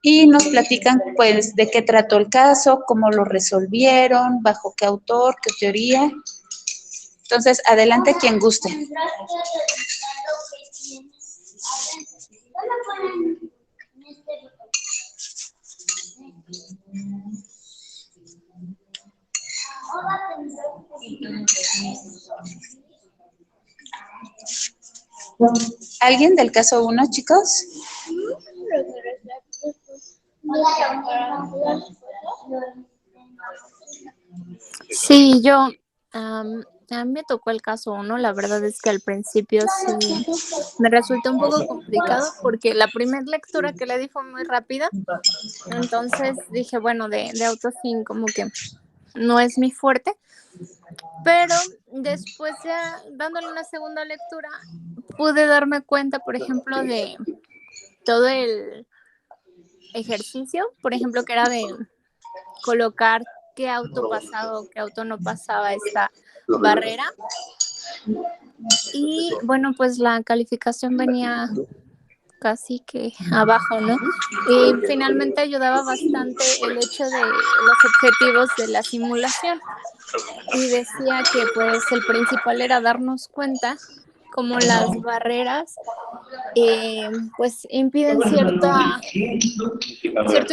y nos platican pues de qué trató el caso, cómo lo resolvieron, bajo qué autor, qué teoría. Entonces, adelante quien guste. ¿Alguien del caso 1, chicos? Sí, a mí me tocó el caso 1. La verdad es que al principio sí me resultó un poco complicado porque la primera lectura que le di fue muy rápida. Entonces dije, bueno, de autos sí, como que no es mi fuerte. Pero después ya dándole una segunda lectura, pude darme cuenta, por ejemplo, de todo el ejercicio, por ejemplo, que era de colocar qué auto pasaba o qué auto no pasaba esta barrera. Y bueno, pues la calificación venía casi que abajo, ¿no? Y finalmente ayudaba bastante el hecho de los objetivos de la simulación. Y decía que pues el principal era darnos cuenta cómo las barreras pues impiden cierto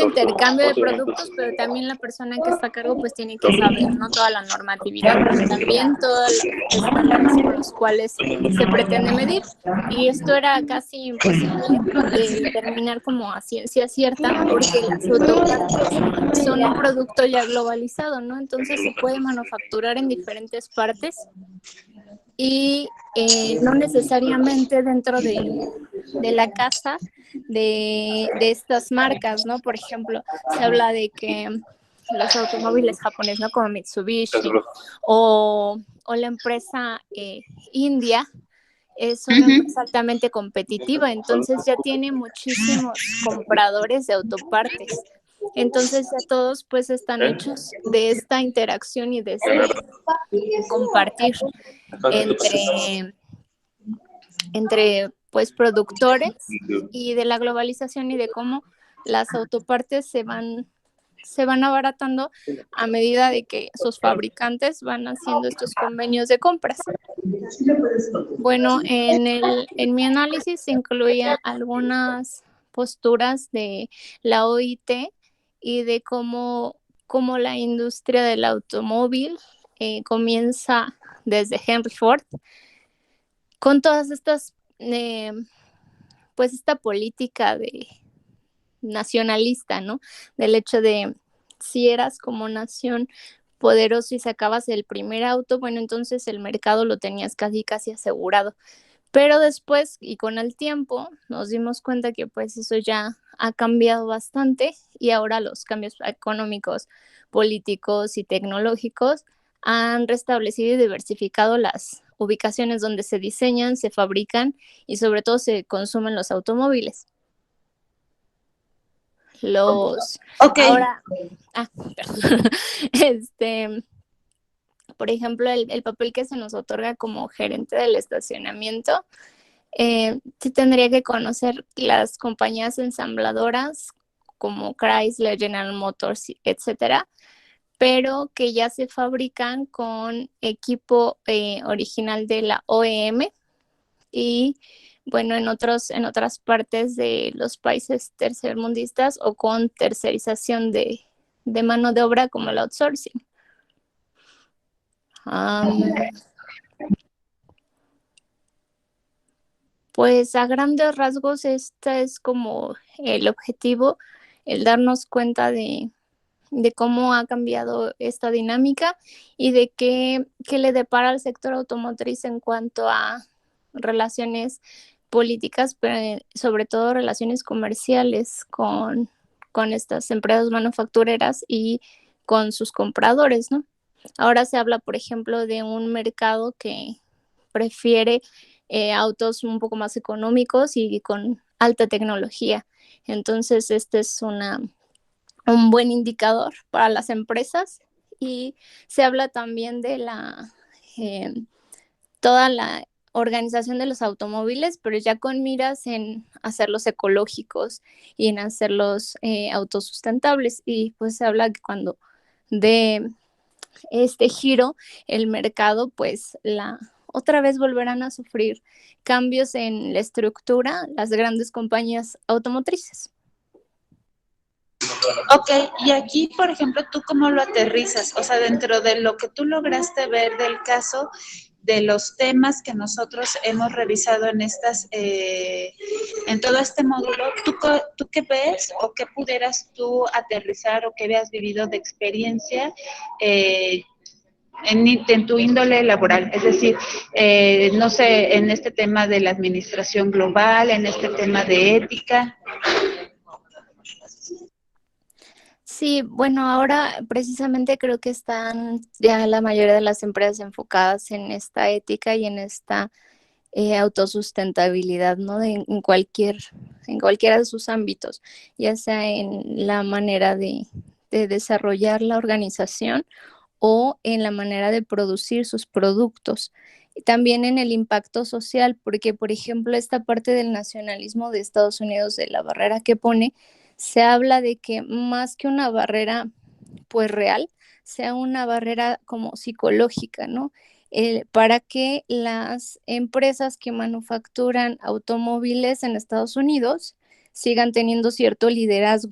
intercambio de productos, pero también la persona que está a cargo pues tiene que saber no toda la normatividad, pero también todos los estándares con los cuales se pretende medir. Y esto era casi imposible de determinar como a ciencia cierta, porque las autopartes son un producto ya globalizado, ¿no? Entonces se puede manufacturar en diferentes partes y no necesariamente dentro de la casa de estas marcas, ¿no? Por ejemplo, se habla de que los automóviles japoneses, ¿no? Como Mitsubishi o la empresa india, es una empresa altamente competitiva, entonces ya tiene muchísimos compradores de autopartes. Entonces ya todos pues están hechos de esta interacción y de este compartir entre pues productores y de la globalización y de cómo las autopartes se van abaratando a medida de que sus fabricantes van haciendo estos convenios de compras. Bueno, en mi análisis se incluía algunas posturas de la OIT y de cómo la industria del automóvil comienza desde Henry Ford con todas estas, pues esta política de nacionalista, ¿no? Del hecho de si eras como nación poderoso y sacabas el primer auto, bueno, entonces el mercado lo tenías casi asegurado. Pero después y con el tiempo nos dimos cuenta que pues eso ya ha cambiado bastante y ahora los cambios económicos, políticos y tecnológicos han restablecido y diversificado las ubicaciones donde se diseñan, se fabrican y sobre todo se consumen los automóviles. Ahora, por ejemplo, el papel que se nos otorga como gerente del estacionamiento, sí tendría que conocer las compañías ensambladoras como Chrysler, General Motors, etcétera, pero que ya se fabrican con equipo original de la OEM y bueno, en otras partes de los países tercermundistas o con tercerización de mano de obra como el outsourcing. Pues a grandes rasgos este es como el objetivo, el darnos cuenta de cómo ha cambiado esta dinámica y de qué le depara al sector automotriz en cuanto a relaciones políticas, pero sobre todo relaciones comerciales con estas empresas manufactureras y con sus compradores, ¿no? Ahora se habla, por ejemplo, de un mercado que prefiere autos un poco más económicos y con alta tecnología. Entonces, este es un buen indicador para las empresas y se habla también de toda la organización de los automóviles, pero ya con miras en hacerlos ecológicos y en hacerlos autosustentables. Y pues se habla que cuando de este giro el mercado, pues otra vez volverán a sufrir cambios en la estructura las grandes compañías automotrices. Ok, y aquí, por ejemplo, ¿tú cómo lo aterrizas? O sea, dentro de lo que tú lograste ver del caso, de los temas que nosotros hemos revisado en todo este módulo, ¿tú qué ves o qué pudieras tú aterrizar o qué habías vivido de experiencia en tu índole laboral? Es decir, no sé, en este tema de la administración global, en este tema de ética. Sí, bueno, ahora precisamente creo que están ya la mayoría de las empresas enfocadas en esta ética y en esta autosustentabilidad, ¿no? En cualquiera de sus ámbitos, ya sea en la manera de desarrollar la organización o en la manera de producir sus productos. Y también en el impacto social, porque, por ejemplo, esta parte del nacionalismo de Estados Unidos, de la barrera que pone, se habla de que más que una barrera pues real, sea una barrera como psicológica, ¿no? Para que las empresas que manufacturan automóviles en Estados Unidos sigan teniendo cierto liderazgo.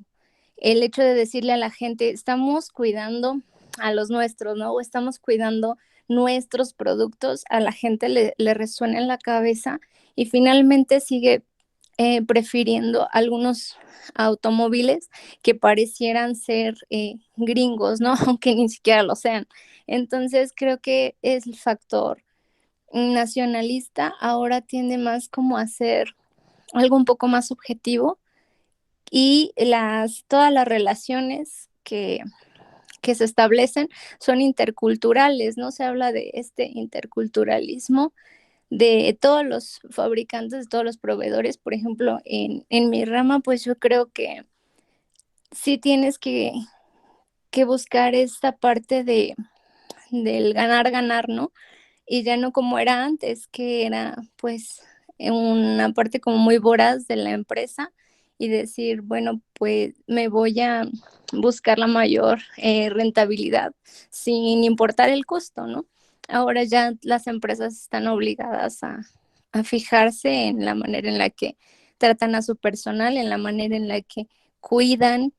El hecho de decirle a la gente, estamos cuidando a los nuestros, ¿no? O estamos cuidando nuestros productos, a la gente le resuena en la cabeza y finalmente sigue prefiriendo algunos automóviles que parecieran ser gringos, ¿no? Aunque ni siquiera lo sean. Entonces creo que es el factor nacionalista ahora tiende más como a ser algo un poco más objetivo y todas las relaciones que se establecen son interculturales, ¿no? Se habla de este interculturalismo de todos los fabricantes, de todos los proveedores. Por ejemplo, en mi rama, pues yo creo que sí tienes que buscar esta parte del ganar, ganar, ¿no? Y ya no como era antes, que era pues una parte como muy voraz de la empresa y decir, bueno, pues me voy a buscar la mayor rentabilidad sin importar el costo, ¿no? Ahora ya las empresas están obligadas a fijarse en la manera en la que tratan a su personal, en la manera en la que cuidan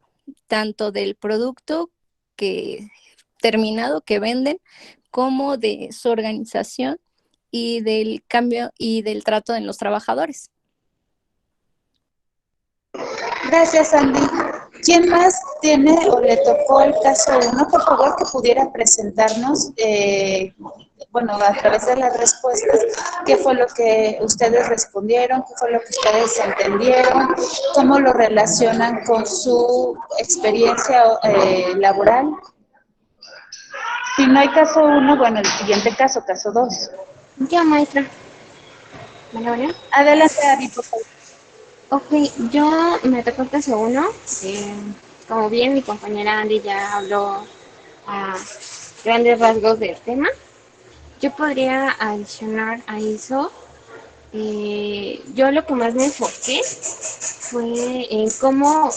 tanto del producto que terminado que venden, como de su organización y del cambio y del trato de los trabajadores. Gracias, Andy. ¿Quién más tiene o le tocó el caso uno? Por favor, que pudiera presentarnos, bueno, a través de las respuestas, qué fue lo que ustedes respondieron, qué fue lo que ustedes entendieron, cómo lo relacionan con su experiencia laboral. Si no hay caso uno, bueno, el siguiente caso, caso dos. Ya, maestra. Bueno. Adelante, Ari, por favor. Ok, yo me tocó el caso 1. Como bien mi compañera Andy ya habló a grandes rasgos del tema, yo podría adicionar a eso. Yo lo que más me enfoqué fue en cómo,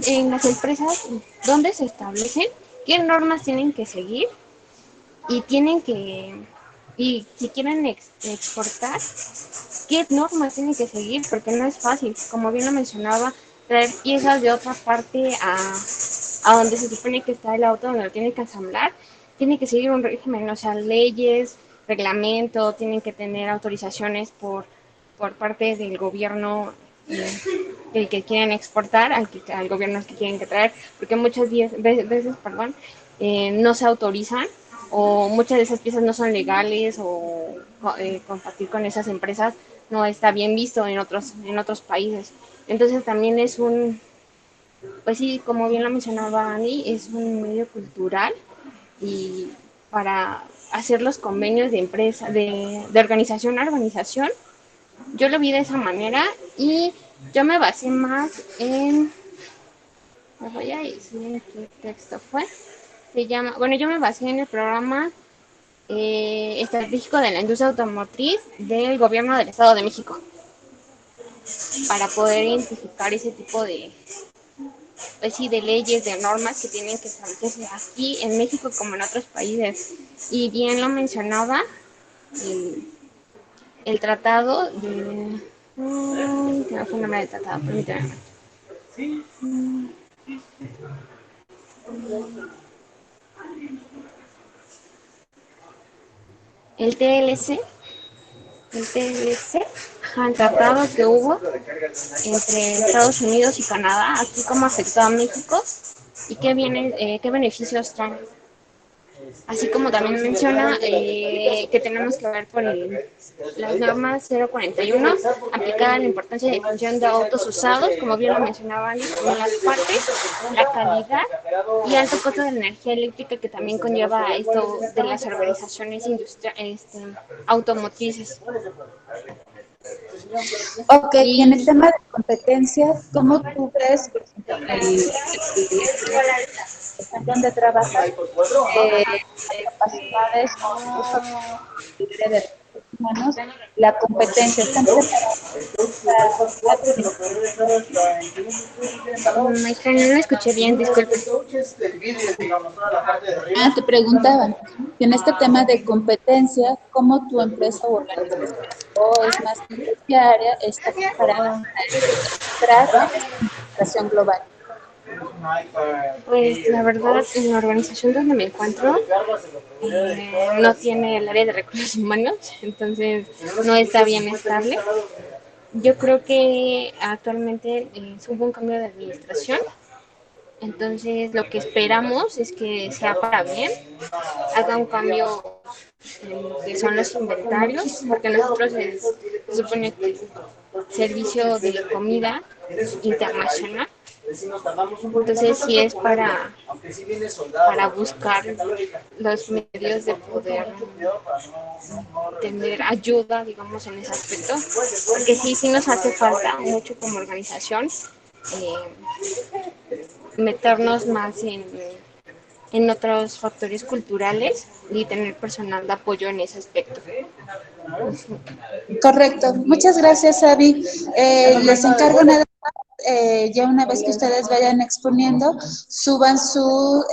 en las empresas, dónde se establecen, qué normas tienen que seguir y y si quieren exportar, qué normas tienen que seguir, porque no es fácil, como bien lo mencionaba, traer piezas de otra parte a donde se supone que está el auto, donde lo tienen que ensamblar, tiene que seguir un régimen, o sea, leyes, reglamento, tienen que tener autorizaciones por parte del gobierno el que quieren exportar, al gobierno que quieren que traer, porque muchas veces no se autorizan o muchas de esas piezas no son legales o compartir con esas empresas no está bien visto en otros países. Entonces también es pues sí, como bien lo mencionaba Andy, es un medio cultural y para hacer los convenios de empresa, de organización a organización, yo lo vi de esa manera y yo me basé más en, les voy a decir qué texto fue, se llama, bueno, yo me basé en el programa estratégico de la industria automotriz del gobierno del Estado de México para poder identificar ese tipo de, pues sí, de leyes, de normas que tienen que establecerse aquí en México como en otros países. Y bien lo mencionaba el, el tratado de... ¿qué fue el nombre del tratado? Permítame. El TLC, el tratado que hubo entre Estados Unidos y Canadá, así como afectó a México y qué beneficios trae. Así como también menciona que tenemos que ver por las normas 041 aplicada a la importancia de difusión de autos usados, como bien lo mencionaban, como las partes, la calidad y alto costo de energía eléctrica que también conlleva esto de las organizaciones automotrices. Ok, y en el Y tema de competencias, ¿cómo tú ves, por ejemplo, donde trabajas, las capacidades o incluso libre de recursos humanos, la competencia? ¿Están preparados para maestra, no lo escuché bien, disculpe. te preguntaban, en este tema de competencia, ¿cómo tu empresa o organización o es más terciaria está preparada para entrar en esta administración global? Pues la verdad, en la organización donde me encuentro no tiene el área de recursos humanos, entonces no está bien estable. Yo creo que actualmente hubo un cambio de administración, entonces lo que esperamos es que sea para bien, haga un cambio en lo que son los inventarios, porque nosotros se supone que servicio de comida internacional. Entonces sí es para buscar los medios de poder tener ayuda, digamos, en ese aspecto, porque sí nos hace falta mucho como organización meternos más en otros factores culturales y tener personal de apoyo en ese aspecto. Correcto. Muchas gracias, Avi. Les encargo nada más, ya una vez que ustedes vayan exponiendo, suban su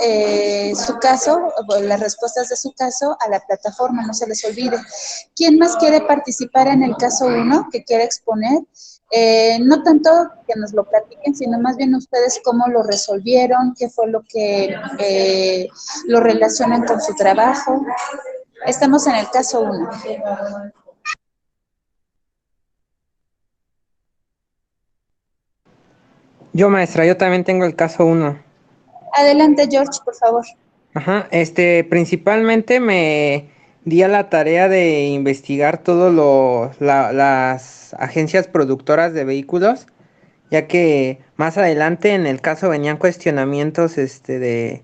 caso, las respuestas de su caso a la plataforma, no se les olvide. ¿Quién más quiere participar en el caso 1 que quiera exponer? No tanto que nos lo platiquen, sino más bien ustedes cómo lo resolvieron, qué fue lo que lo relacionan con su trabajo. Estamos en el caso 1. Yo, maestra, yo también tengo el caso uno. Adelante, George, por favor. Ajá, principalmente me di a la tarea de investigar las agencias productoras de vehículos, ya que más adelante en el caso venían cuestionamientos, de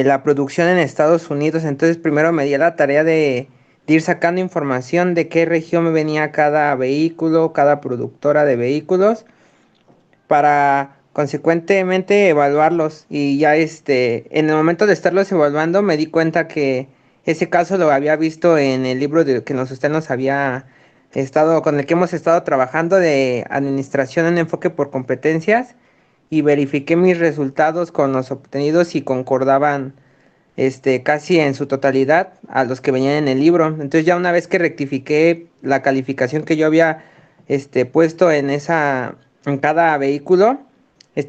la producción en Estados Unidos. Entonces primero me di a la tarea de ir sacando información de qué región venía cada vehículo, cada productora de vehículos, para consecuentemente evaluarlos. Y ya en el momento de estarlos evaluando me di cuenta que ese caso lo había visto en el libro usted nos había con el que hemos estado trabajando, de administración en enfoque por competencias, y verifiqué mis resultados con los obtenidos y concordaban casi en su totalidad a los que venían en el libro. Entonces ya una vez que rectifiqué la calificación que yo había puesto en cada vehículo,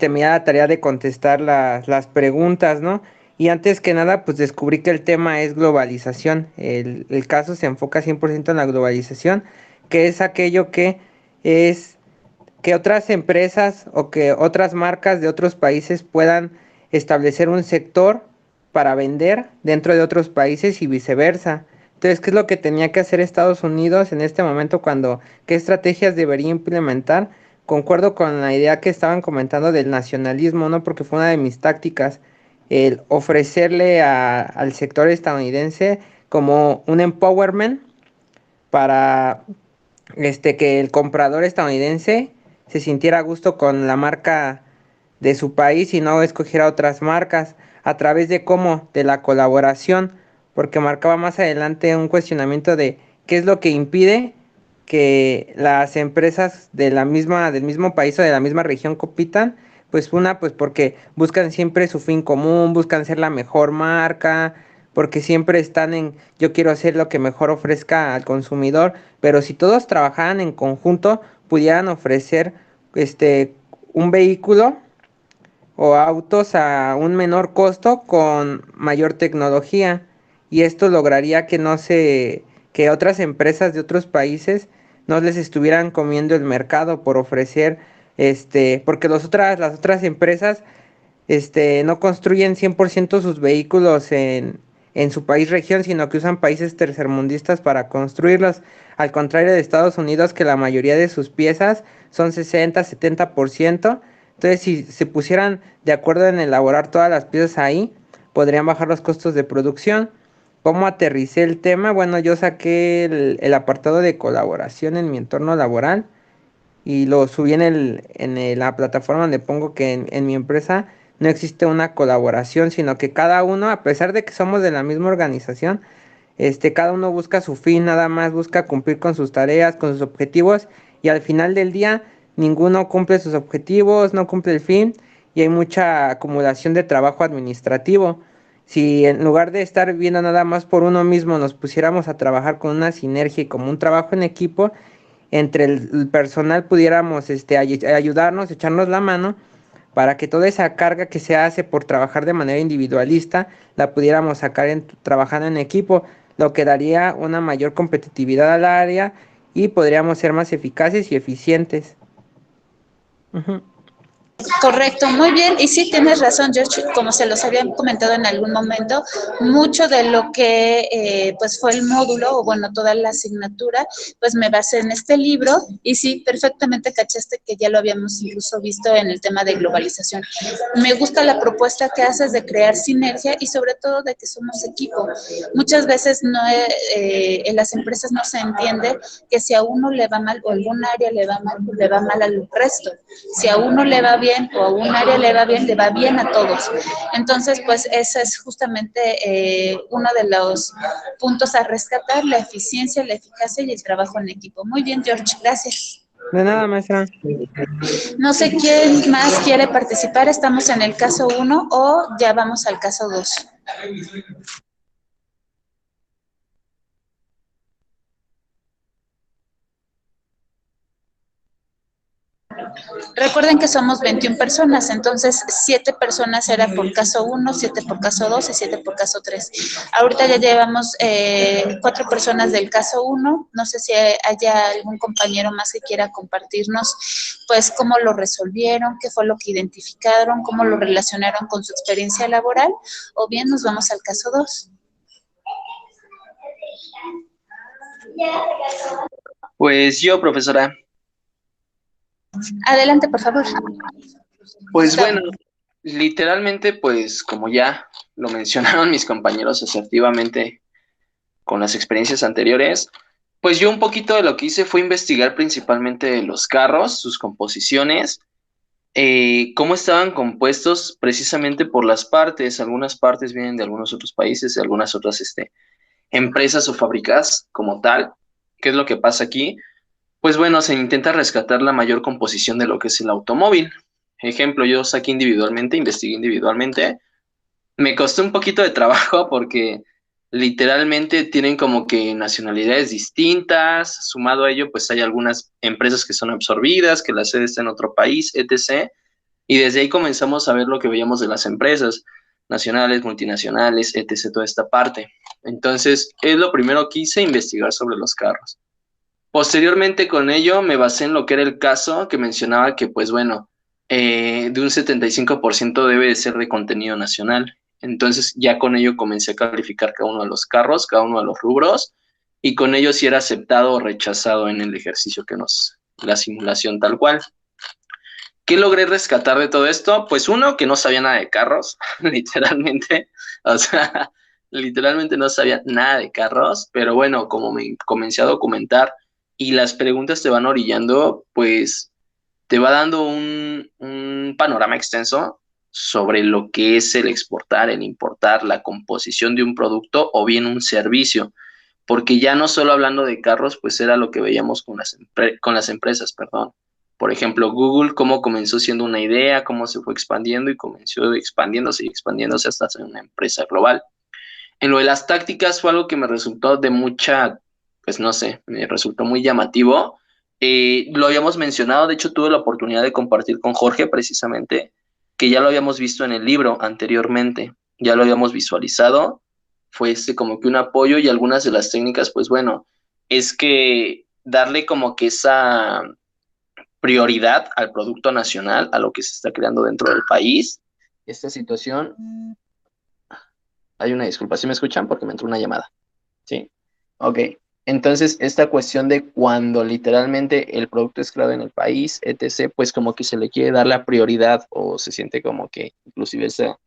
me da la tarea de contestar las preguntas, ¿no? Y antes que nada, pues descubrí que el tema es globalización. El caso se enfoca 100% en la globalización, que es aquello es que otras empresas o que otras marcas de otros países puedan establecer un sector para vender dentro de otros países y viceversa. Entonces, ¿qué es lo que tenía que hacer Estados Unidos en este momento? ¿Qué estrategias debería implementar? Concuerdo con la idea que estaban comentando del nacionalismo, ¿no? Porque fue una de mis tácticas, el ofrecerle al sector estadounidense como un empowerment para que el comprador estadounidense se sintiera a gusto con la marca de su país y no escogiera otras marcas. ¿A través de cómo? De la colaboración. porque marcaba más adelante un cuestionamiento de qué es lo que impide que las empresas del mismo país o de la misma región compitan. Pues una, pues porque buscan siempre su fin común, buscan ser la mejor marca, porque siempre están en yo quiero hacer lo que mejor ofrezca al consumidor, pero si todos trabajaran en conjunto, pudieran ofrecer un vehículo o autos a un menor costo con mayor tecnología, y esto lograría que otras empresas de otros países no les estuvieran comiendo el mercado por ofrecer porque las otras empresas no construyen 100% sus vehículos en su país región, sino que usan países tercermundistas para construirlos. Al contrario de Estados Unidos, que la mayoría de sus piezas son 60-70%. Entonces, si se pusieran de acuerdo en elaborar todas las piezas ahí, podrían bajar los costos de producción. ¿Cómo aterricé el tema? Bueno, yo saqué el apartado de colaboración en mi entorno laboral y lo subí la plataforma donde pongo que en mi empresa no existe una colaboración, sino que cada uno, a pesar de que somos de la misma organización, cada uno busca su fin, nada más busca cumplir con sus tareas, con sus objetivos, y al final del día ninguno cumple sus objetivos, no cumple el fin, y hay mucha acumulación de trabajo administrativo. Si en lugar de estar viendo nada más por uno mismo, nos pusiéramos a trabajar con una sinergia y como un trabajo en equipo, entre el personal pudiéramos ayudarnos, echarnos la mano para que toda esa carga que se hace por trabajar de manera individualista la pudiéramos sacar trabajando en equipo, lo que daría una mayor competitividad al área y podríamos ser más eficaces y eficientes. Ujú. Correcto, muy bien. Y sí, tienes razón, George, como se los había comentado en algún momento, mucho de lo que pues fue el módulo, o bueno, toda la asignatura, pues me basé en este libro y sí, perfectamente cachaste que ya lo habíamos incluso visto en el tema de globalización. Me gusta la propuesta que haces de crear sinergia y sobre todo de que somos equipo. Muchas veces en las empresas no se entiende que si a uno le va mal o algún área le va mal, pues le va mal al resto. Si a uno le va bien o a un área le va bien a todos. Entonces, pues ese es justamente uno de los puntos a rescatar, la eficiencia, la eficacia y el trabajo en equipo. Muy bien, George, gracias. De nada, maestra. No sé quién más quiere participar, estamos en el caso 1 o ya vamos al caso 2. Recuerden que somos 21 personas, entonces 7 personas era por caso 1, 7 por caso 2 y 7 por caso 3. Ahorita ya llevamos 4 personas del caso 1. No sé si haya algún compañero más que quiera compartirnos, pues cómo lo resolvieron, qué fue lo que identificaron, cómo lo relacionaron con su experiencia laboral, o bien nos vamos al caso 2. Pues yo, profesora. Adelante, por favor. Pues bueno, literalmente, pues como ya lo mencionaron mis compañeros asertivamente con las experiencias anteriores, pues yo un poquito de lo que hice fue investigar principalmente los carros, sus composiciones, cómo estaban compuestos precisamente por las partes. Algunas partes vienen de algunos otros países, de algunas otras empresas o fábricas como tal. ¿Qué es lo que pasa aquí? Pues bueno, se intenta rescatar la mayor composición de lo que es el automóvil. Ejemplo, yo saqué individualmente, investigué individualmente. Me costó un poquito de trabajo porque literalmente tienen como que nacionalidades distintas. Sumado a ello, pues hay algunas empresas que son absorbidas, que la sede está en otro país, etc. Y desde ahí comenzamos a ver lo que veíamos de las empresas nacionales, multinacionales, etc. Toda esta parte. Entonces, es lo primero que hice, investigar sobre los carros. Posteriormente con ello me basé en lo que era el caso que mencionaba que, pues bueno, de un 75% debe de ser de contenido nacional. Entonces ya con ello comencé a calificar cada uno de los carros, cada uno de los rubros, y con ello si era aceptado o rechazado en el ejercicio la simulación tal cual. ¿Qué logré rescatar de todo esto? Pues uno, que no sabía nada de carros, literalmente, o sea, literalmente no sabía nada de carros, pero bueno, como me comencé a documentar y las preguntas te van orillando, pues te va dando un panorama extenso sobre lo que es el exportar, el importar, la composición de un producto o bien un servicio, porque ya no solo hablando de carros, pues era lo que veíamos con las empresas, perdón. Por ejemplo, Google, cómo comenzó siendo una idea, cómo se fue expandiendo y comenzó expandiéndose y expandiéndose hasta ser una empresa global. En lo de las tácticas fue algo que me resultó de mucha, pues no sé, me resultó muy llamativo. Lo habíamos mencionado, de hecho tuve la oportunidad de compartir con Jorge precisamente, que ya lo habíamos visto en el libro anteriormente, ya lo habíamos visualizado, fue como que un apoyo y algunas de las técnicas, pues bueno, es que darle como que esa prioridad al producto nacional, a lo que se está creando dentro del país. Esta situación, hay una disculpa, ¿sí me escuchan? Porque me entró una llamada. Sí, ok. Entonces, esta cuestión de cuando literalmente el producto es creado en el país, etc., pues como que se le quiere dar la prioridad o se siente como que inclusive esa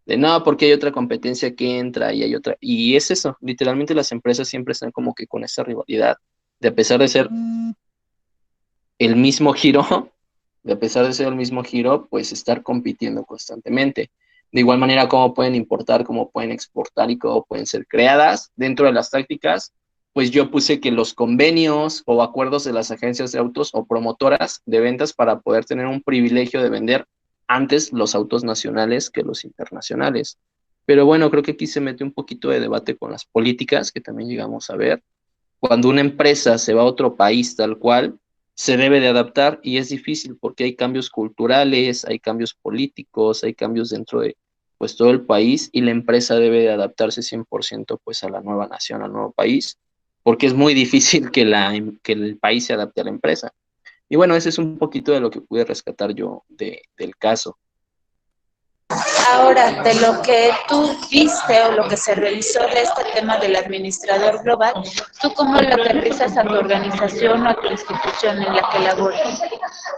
de no, porque hay otra competencia que entra y hay otra. Y es eso, literalmente las empresas siempre están como que con esa rivalidad, de a pesar de ser el mismo giro, de a pesar de ser el mismo giro, pues estar compitiendo constantemente. De igual manera, cómo pueden importar, cómo pueden exportar y cómo pueden ser creadas dentro de las tácticas, pues yo puse que los convenios o acuerdos de las agencias de autos o promotoras de ventas para poder tener un privilegio de vender antes los autos nacionales que los internacionales. Pero bueno, creo que aquí se mete un poquito de debate con las políticas que también llegamos a ver. Cuando una empresa se va a otro país tal cual, se debe de adaptar y es difícil porque hay cambios culturales, hay cambios políticos, hay cambios dentro de pues todo el país y la empresa debe de adaptarse 100% pues a la nueva nación, al nuevo país, porque es muy difícil que el país se adapte a la empresa. Y bueno, ese es un poquito de lo que pude rescatar yo del caso. Ahora, de lo que tú viste o lo que se revisó de este tema del administrador global, ¿tú cómo lo aterrizas a tu organización o a tu institución en la que laboras?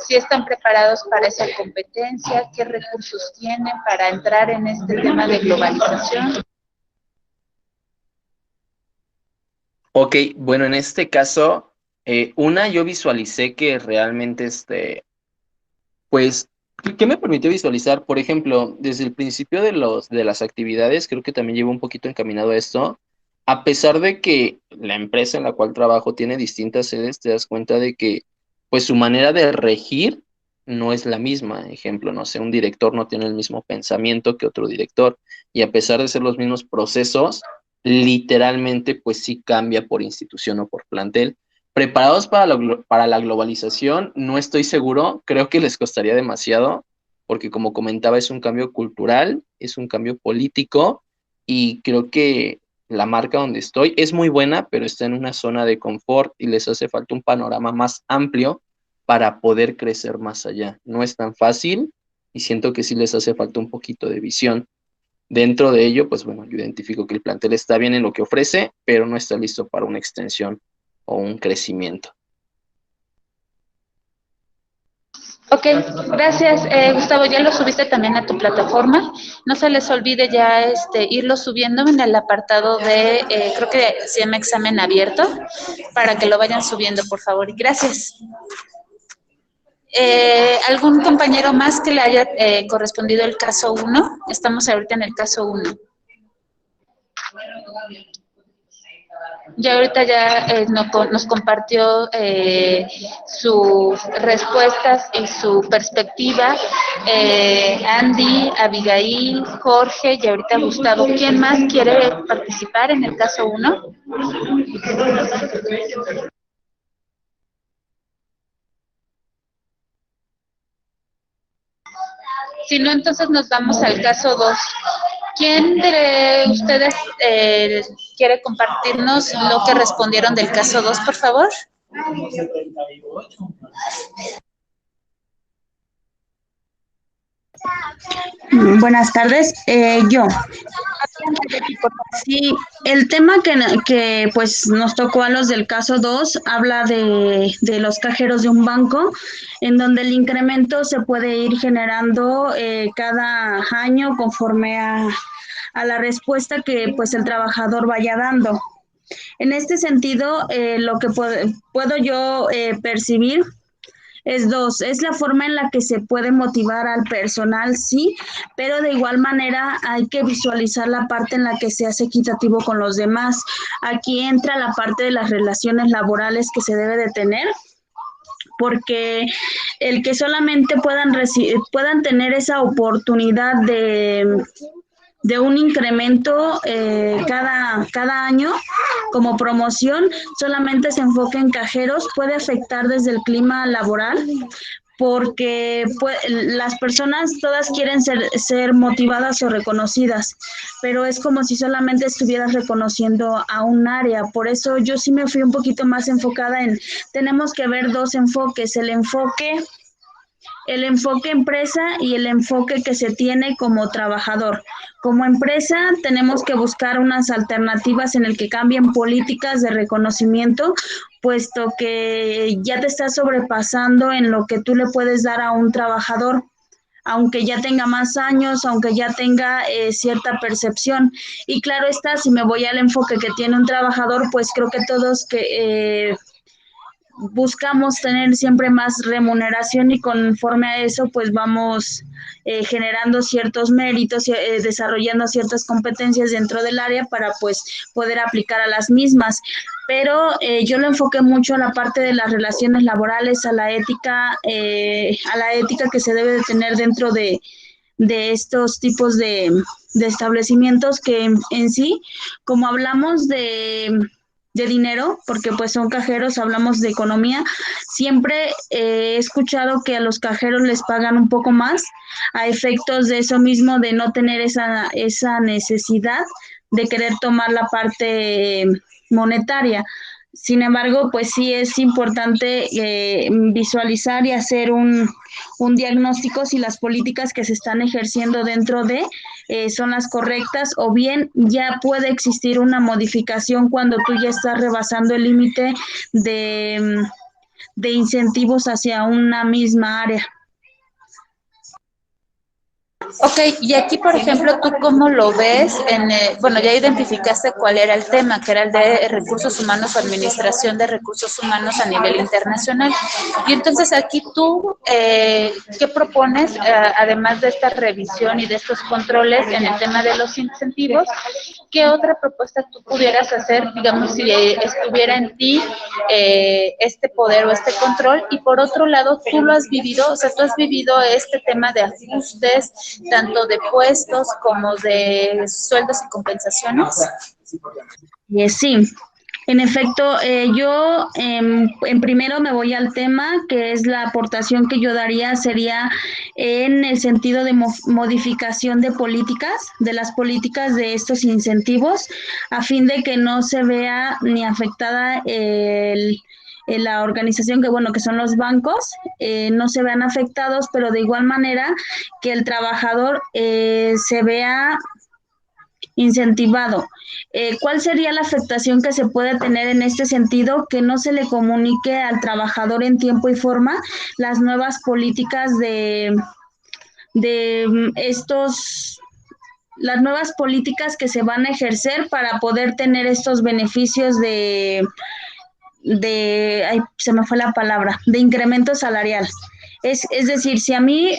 ¿Si están preparados para esa competencia? ¿Qué recursos tienen para entrar en este tema de globalización? Ok, bueno, en este caso, yo visualicé que realmente pues, ¿qué me permitió visualizar? Por ejemplo, desde el principio de las actividades, creo que también llevo un poquito encaminado a esto. A pesar de que la empresa en la cual trabajo tiene distintas sedes, te das cuenta de que, pues, su manera de regir no es la misma. Ejemplo, no sé, un director no tiene el mismo pensamiento que otro director. Y a pesar de ser los mismos procesos, literalmente, pues sí cambia por institución o por plantel. Preparados para la globalización, no estoy seguro, creo que les costaría demasiado, porque como comentaba, es un cambio cultural, es un cambio político, y creo que la marca donde estoy es muy buena, pero está en una zona de confort y les hace falta un panorama más amplio para poder crecer más allá. No es tan fácil y siento que sí les hace falta un poquito de visión. Dentro de ello, pues bueno, yo identifico que el plantel está bien en lo que ofrece, pero no está listo para una extensión o un crecimiento. Ok, gracias, Gustavo. Ya lo subiste también a tu plataforma. No se les olvide ya irlo subiendo en el apartado de, creo que se llama examen abierto, para que lo vayan subiendo, por favor. Y gracias. ¿Algún compañero más que le haya correspondido el caso 1? Estamos ahorita en el caso 1. Ya ahorita nos compartió sus respuestas y su perspectiva Andy, Abigail, Jorge y ahorita Gustavo. ¿Quién más quiere participar en el caso 1? Si no, entonces nos vamos al caso 2. ¿Quién de ustedes quiere compartirnos lo que respondieron del caso 2, por favor? Buenas tardes, yo. Sí, el tema que pues nos tocó a los del caso 2 habla de los cajeros de un banco, en donde el incremento se puede ir generando cada año conforme a la respuesta que pues el trabajador vaya dando. En este sentido, lo que puedo yo percibir Es dos, es la forma en la que se puede motivar al personal, sí, pero de igual manera hay que visualizar la parte en la que se hace equitativo con los demás. Aquí entra la parte de las relaciones laborales que se debe de tener, porque el que solamente puedan tener esa oportunidad de un incremento cada año como promoción, solamente se enfoca en cajeros, puede afectar desde el clima laboral, porque las personas todas quieren ser motivadas o reconocidas, pero es como si solamente estuvieras reconociendo a un área. Por eso yo sí me fui un poquito más enfocada tenemos que ver dos enfoques, el enfoque empresa y el enfoque que se tiene como trabajador. Como empresa tenemos que buscar unas alternativas en el que cambien políticas de reconocimiento, puesto que ya te estás sobrepasando en lo que tú le puedes dar a un trabajador, aunque ya tenga más años, aunque ya tenga cierta percepción. Y claro está, si me voy al enfoque que tiene un trabajador, pues creo que todos buscamos tener siempre más remuneración y conforme a eso pues vamos generando ciertos méritos, desarrollando ciertas competencias dentro del área para pues poder aplicar a las mismas. Pero yo lo enfoqué mucho a la parte de las relaciones laborales, a la ética que se debe de tener dentro de estos tipos de establecimientos que en sí, como hablamos de dinero, porque pues son cajeros, hablamos de economía, siempre he escuchado que a los cajeros les pagan un poco más a efectos de eso mismo, de no tener esa necesidad de querer tomar la parte monetaria. Sin embargo, pues sí es importante visualizar y hacer un diagnóstico si las políticas que se están ejerciendo dentro de son las correctas, o bien ya puede existir una modificación cuando tú ya estás rebasando el límite de incentivos hacia una misma área. Ok, y aquí, por ejemplo, ¿tú cómo lo ves? Bueno, ya identificaste cuál era el tema, que era el de recursos humanos o administración de recursos humanos a nivel internacional. Y entonces aquí tú, ¿qué propones, además de esta revisión y de estos controles en el tema de los incentivos? ¿Qué otra propuesta tú pudieras hacer, digamos, si estuviera en ti este poder o este control? Y por otro lado, tú lo has vivido, o sea, tú has vivido este tema de ajustes, tanto de puestos como de sueldos y compensaciones. Sí, en efecto, yo en primero me voy al tema, que es la aportación que yo daría sería en el sentido de modificación de políticas, de las políticas de estos incentivos, a fin de que no se vea ni afectada la organización que son los bancos, no se vean afectados, pero de igual manera que el trabajador se vea incentivado. ¿Cuál sería la afectación que se puede tener en este sentido? Que no se le comunique al trabajador en tiempo y forma las nuevas políticas las nuevas políticas que se van a ejercer para poder tener estos beneficios ay, se me fue la palabra, de incremento salarial. Es decir, si a mí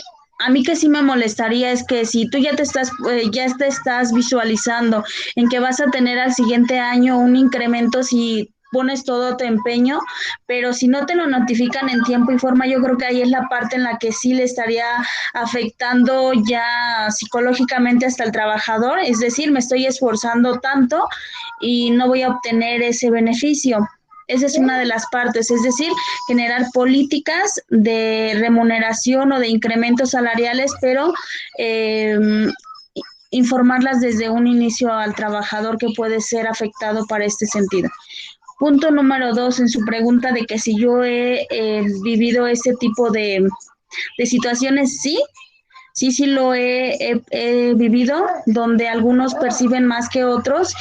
que sí me molestaría es que si tú ya te estás visualizando en que vas a tener al siguiente año un incremento, si pones todo tu empeño, pero si no te lo notifican en tiempo y forma, yo creo que ahí es la parte en la que sí le estaría afectando ya psicológicamente hasta el trabajador, es decir, me estoy esforzando tanto y no voy a obtener ese beneficio. Esa es una de las partes, es decir, generar políticas de remuneración o de incrementos salariales, pero informarlas desde un inicio al trabajador que puede ser afectado para este sentido. Punto número 2, en su pregunta de que si yo he vivido ese tipo de situaciones, sí lo he vivido, donde algunos perciben más que otros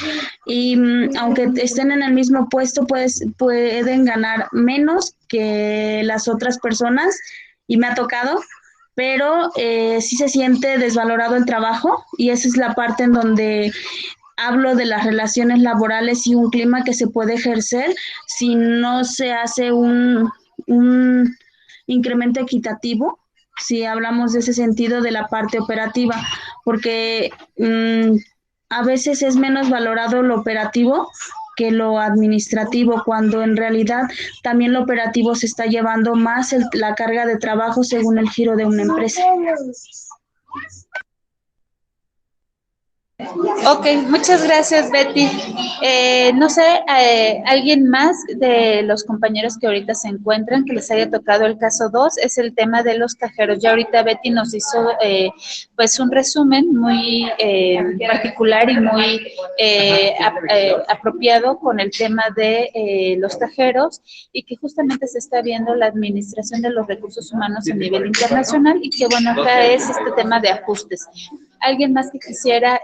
y aunque estén en el mismo puesto, pues pueden ganar menos que las otras personas y me ha tocado, pero sí se siente desvalorado el trabajo y esa es la parte en donde hablo de las relaciones laborales y un clima que se puede ejercer si no se hace incremento equitativo, si hablamos de ese sentido de la parte operativa, porque a veces es menos valorado lo operativo que lo administrativo, cuando en realidad también lo operativo se está llevando más la carga de trabajo según el giro de una empresa. Ok, muchas gracias, Betty. No sé, ¿alguien más de los compañeros que ahorita se encuentran que les haya tocado el caso 2? Es el tema de los cajeros. Ya ahorita Betty nos hizo pues un resumen muy particular y muy apropiado con el tema de los cajeros, y que justamente se está viendo la administración de los recursos humanos a nivel internacional, y que bueno, acá es este tema de ajustes. ¿Alguien más que quisiera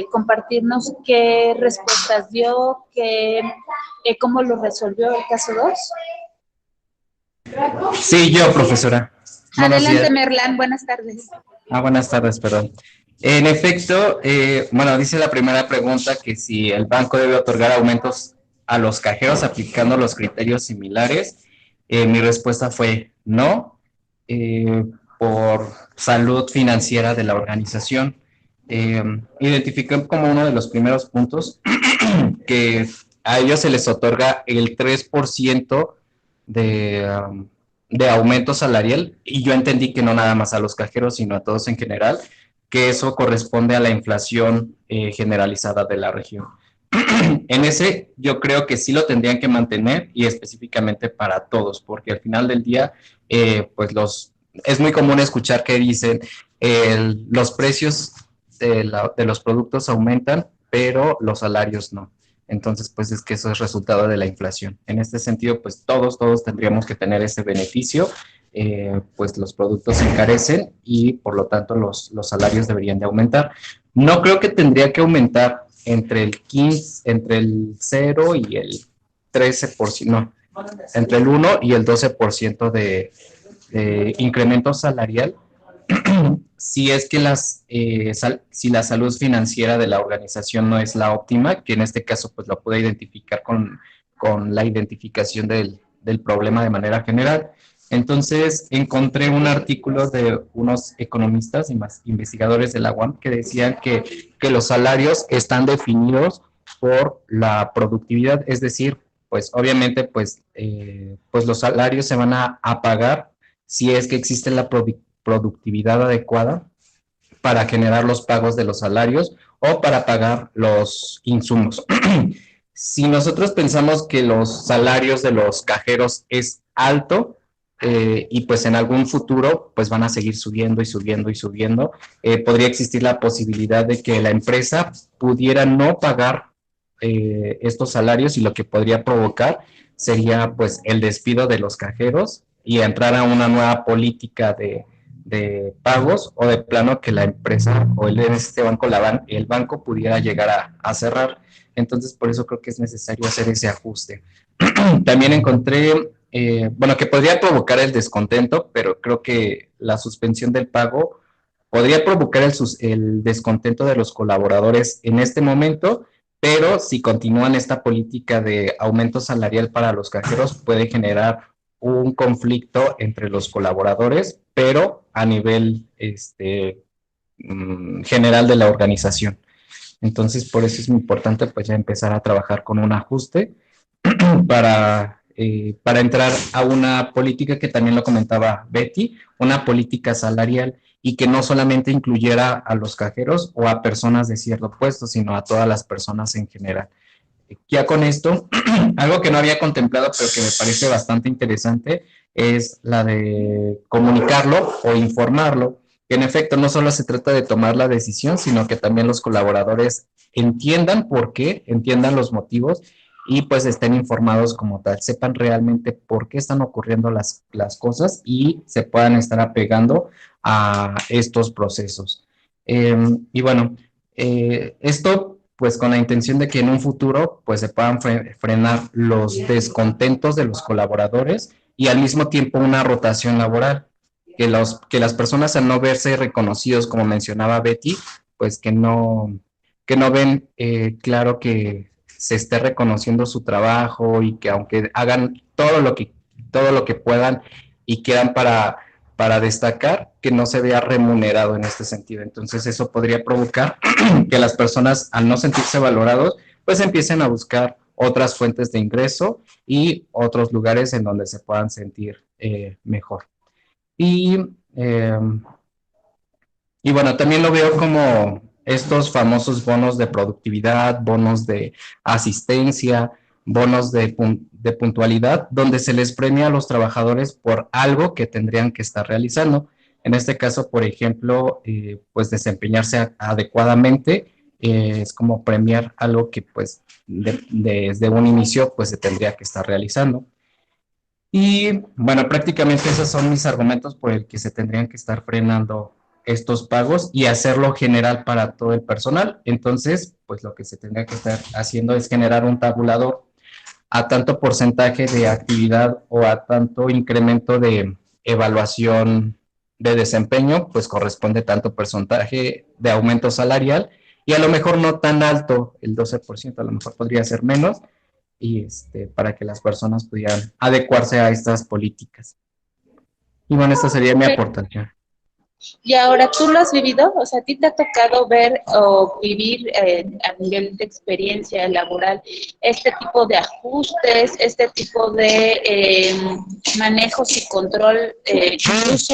compartirnos qué respuestas dio, cómo lo resolvió el caso 2? Sí, yo, profesora. Adelante, Merlán, buenas tardes. Buenas tardes, perdón. En efecto, bueno, dice la primera pregunta que si el banco debe otorgar aumentos a los cajeros aplicando los criterios similares. Mi respuesta fue no, por salud financiera de la organización. Identifiqué como uno de los primeros puntos que a ellos se les otorga el 3% de aumento salarial, y yo entendí que no nada más a los cajeros, sino a todos en general, que eso corresponde a la inflación generalizada de la región. En ese yo creo que sí lo tendrían que mantener, y específicamente para todos, porque al final del día, pues es muy común escuchar que dicen los precios de los productos aumentan, pero los salarios no. Entonces, pues es que eso es resultado de la inflación. En este sentido, pues todos tendríamos que tener ese beneficio, pues los productos se encarecen y por lo tanto los salarios deberían de aumentar. No creo que tendría que aumentar entre el 0 y el 13%, no, entre el 1 y el 12% de incremento salarial, si es que si la salud financiera de la organización no es la óptima, que en este caso pues lo puede identificar con la identificación del problema de manera general. Entonces encontré un artículo de unos economistas y más investigadores de la UAM que decían que los salarios están definidos por la productividad, es decir, pues obviamente pues los salarios se van a pagar si es que existe la productividad adecuada para generar los pagos de los salarios o para pagar los insumos. Si nosotros pensamos que los salarios de los cajeros es alto, y pues en algún futuro pues van a seguir subiendo y subiendo y subiendo, podría existir la posibilidad de que la empresa pudiera no pagar estos salarios, y lo que podría provocar sería pues el despido de los cajeros y entrar a una nueva política de pagos, o de plano que la empresa o este banco, el banco pudiera llegar a cerrar. Entonces, por eso creo que es necesario hacer ese ajuste. También encontré, bueno, que podría provocar el descontento, pero creo que la suspensión del pago podría provocar el descontento de los colaboradores en este momento, pero si continúan esta política de aumento salarial para los cajeros, puede generar un conflicto entre los colaboradores, pero a nivel general de la organización. Entonces, por eso es muy importante pues ya empezar a trabajar con un ajuste para entrar a una política que también lo comentaba Betty, una política salarial, y que no solamente incluyera a los cajeros o a personas de cierto puesto, sino a todas las personas en general. Ya con esto, algo que no había contemplado, pero que me parece bastante interesante, es la de comunicarlo o informarlo, que en efecto no solo se trata de tomar la decisión, sino que también los colaboradores entiendan por qué, entiendan los motivos, y pues estén informados como tal, sepan realmente por qué están ocurriendo las cosas y se puedan estar apegando a estos procesos. Y bueno, esto pues con la intención de que en un futuro pues se puedan frenar los descontentos de los colaboradores, y al mismo tiempo una rotación laboral, que las personas, al no verse reconocidos, como mencionaba Betty, pues que no ven claro que se esté reconociendo su trabajo, y que aunque hagan todo lo que puedan y quedan para destacar, que no se vea remunerado en este sentido. Entonces eso podría provocar que las personas, al no sentirse valorados, pues empiecen a buscar otras fuentes de ingreso y otros lugares en donde se puedan sentir mejor. Eh, y bueno, también lo veo como estos famosos bonos de productividad, bonos de asistencia, bonos de puntualidad, donde se les premia a los trabajadores por algo que tendrían que estar realizando. En este caso, por ejemplo, pues desempeñarse adecuadamente, es como premiar algo que pues desde un inicio pues se tendría que estar realizando. Y bueno, prácticamente esos son mis argumentos por el que se tendrían que estar frenando estos pagos y hacerlo general para todo el personal. Entonces, pues lo que se tendría que estar haciendo es generar un tabulador a tanto porcentaje de actividad o a tanto incremento de evaluación de desempeño, pues corresponde tanto porcentaje de aumento salarial y a lo mejor no tan alto, el 12%, a lo mejor podría ser menos, y para que las personas pudieran adecuarse a estas políticas. Y bueno, esta sería mi aportación. Y ahora, ¿tú lo has vivido? O sea, ¿a ti te ha tocado ver o vivir a nivel de experiencia laboral este tipo de ajustes, este tipo de manejos y control, incluso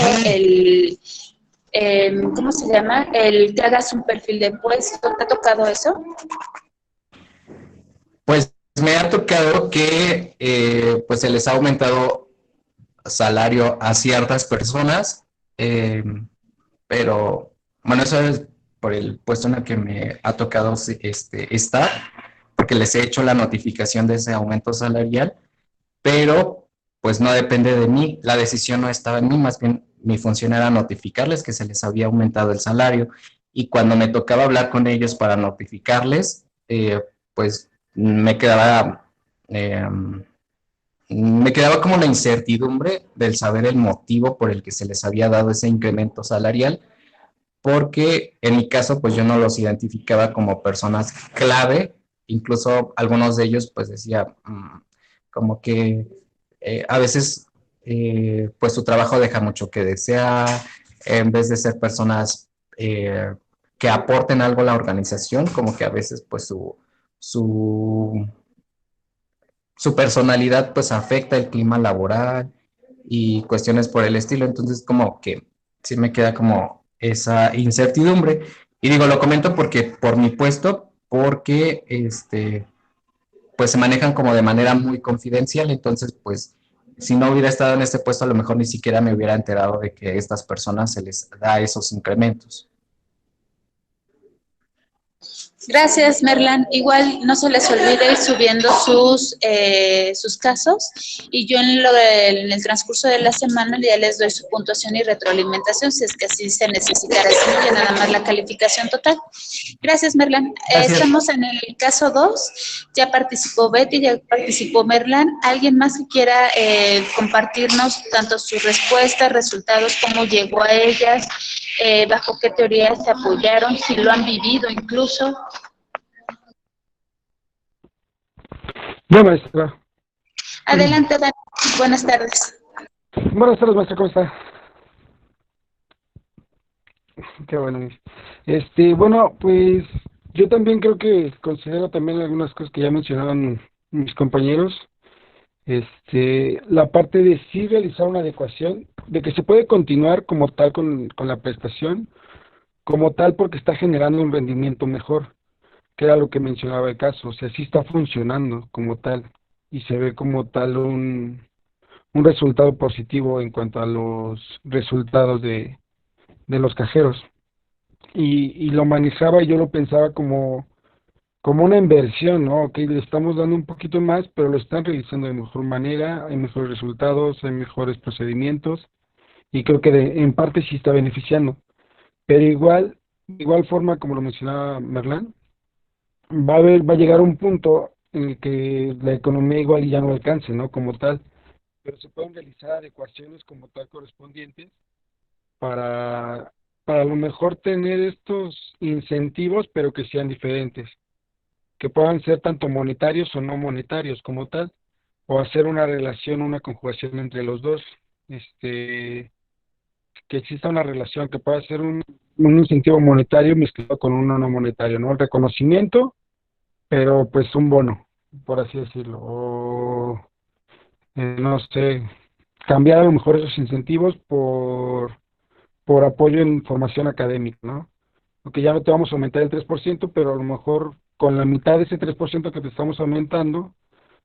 ¿cómo se llama? El que hagas un perfil de puesto? ¿Te ha tocado eso? Pues me ha tocado que pues se les ha aumentado salario a ciertas personas, pero bueno, eso es por el puesto en el que me ha tocado estar, porque les he hecho la notificación de ese aumento salarial, pero pues no depende de mí, la decisión no estaba en mí, más bien mi función era notificarles que se les había aumentado el salario, y cuando me tocaba hablar con ellos para notificarles, pues eh, me quedaba como la incertidumbre del saber el motivo por el que se les había dado ese incremento salarial, porque en mi caso, pues yo no los identificaba como personas clave, incluso algunos de ellos, pues decía, como que a veces, pues su trabajo deja mucho que desear, en vez de ser personas que aporten algo a la organización, como que a veces, pues su su personalidad pues afecta el clima laboral y cuestiones por el estilo. Entonces como que sí me queda como esa incertidumbre. Y digo, lo comento porque por mi puesto, porque pues se manejan como de manera muy confidencial. Entonces pues si no hubiera estado en este puesto, a lo mejor ni siquiera me hubiera enterado de que a estas personas se les da esos incrementos. Gracias, Merlan. Igual no se les olvide ir subiendo sus casos y yo en el transcurso de la semana ya les doy su puntuación y retroalimentación si es que así se necesitará, sino que nada más la calificación total. Gracias, Merlan. Gracias. Estamos en el caso 2. Ya participó Betty, ya participó Merlan. ¿Alguien más que quiera compartirnos tanto sus respuestas, resultados, cómo llegó a ellas? ¿Bajo qué teorías se apoyaron? Si lo han vivido incluso. Bueno, maestra. Adelante, Dani. Buenas tardes. Buenas tardes, maestra, ¿cómo está? Qué bueno. Bueno, pues yo también creo que considero también algunas cosas que ya mencionaban mis compañeros. La parte de sí realizar una adecuación, de que se puede continuar como tal con la prestación, como tal porque está generando un rendimiento mejor, que era lo que mencionaba el caso, o sea, sí está funcionando como tal, y se ve como tal un resultado positivo en cuanto a los resultados de los cajeros. Y lo manejaba y yo lo pensaba como una inversión, ¿no? Ok, le estamos dando un poquito más, pero lo están realizando de mejor manera, hay mejores resultados, hay mejores procedimientos, y creo que en parte sí está beneficiando. Pero igual forma, como lo mencionaba Merlán, va a llegar un punto en el que la economía igual ya no alcance, ¿no? Como tal, pero se pueden realizar adecuaciones como tal correspondientes para, para a lo mejor tener estos incentivos, pero que sean diferentes, que puedan ser tanto monetarios o no monetarios como tal, o hacer una relación, una conjugación entre los dos. que exista una relación que pueda ser un incentivo monetario mezclado con uno no monetario, ¿no? El reconocimiento, pero pues un bono, por así decirlo, o no sé, cambiar a lo mejor esos incentivos por apoyo en formación académica, ¿no? Porque ya no te vamos a aumentar el 3%, pero a lo mejor con la mitad de ese 3% que te estamos aumentando,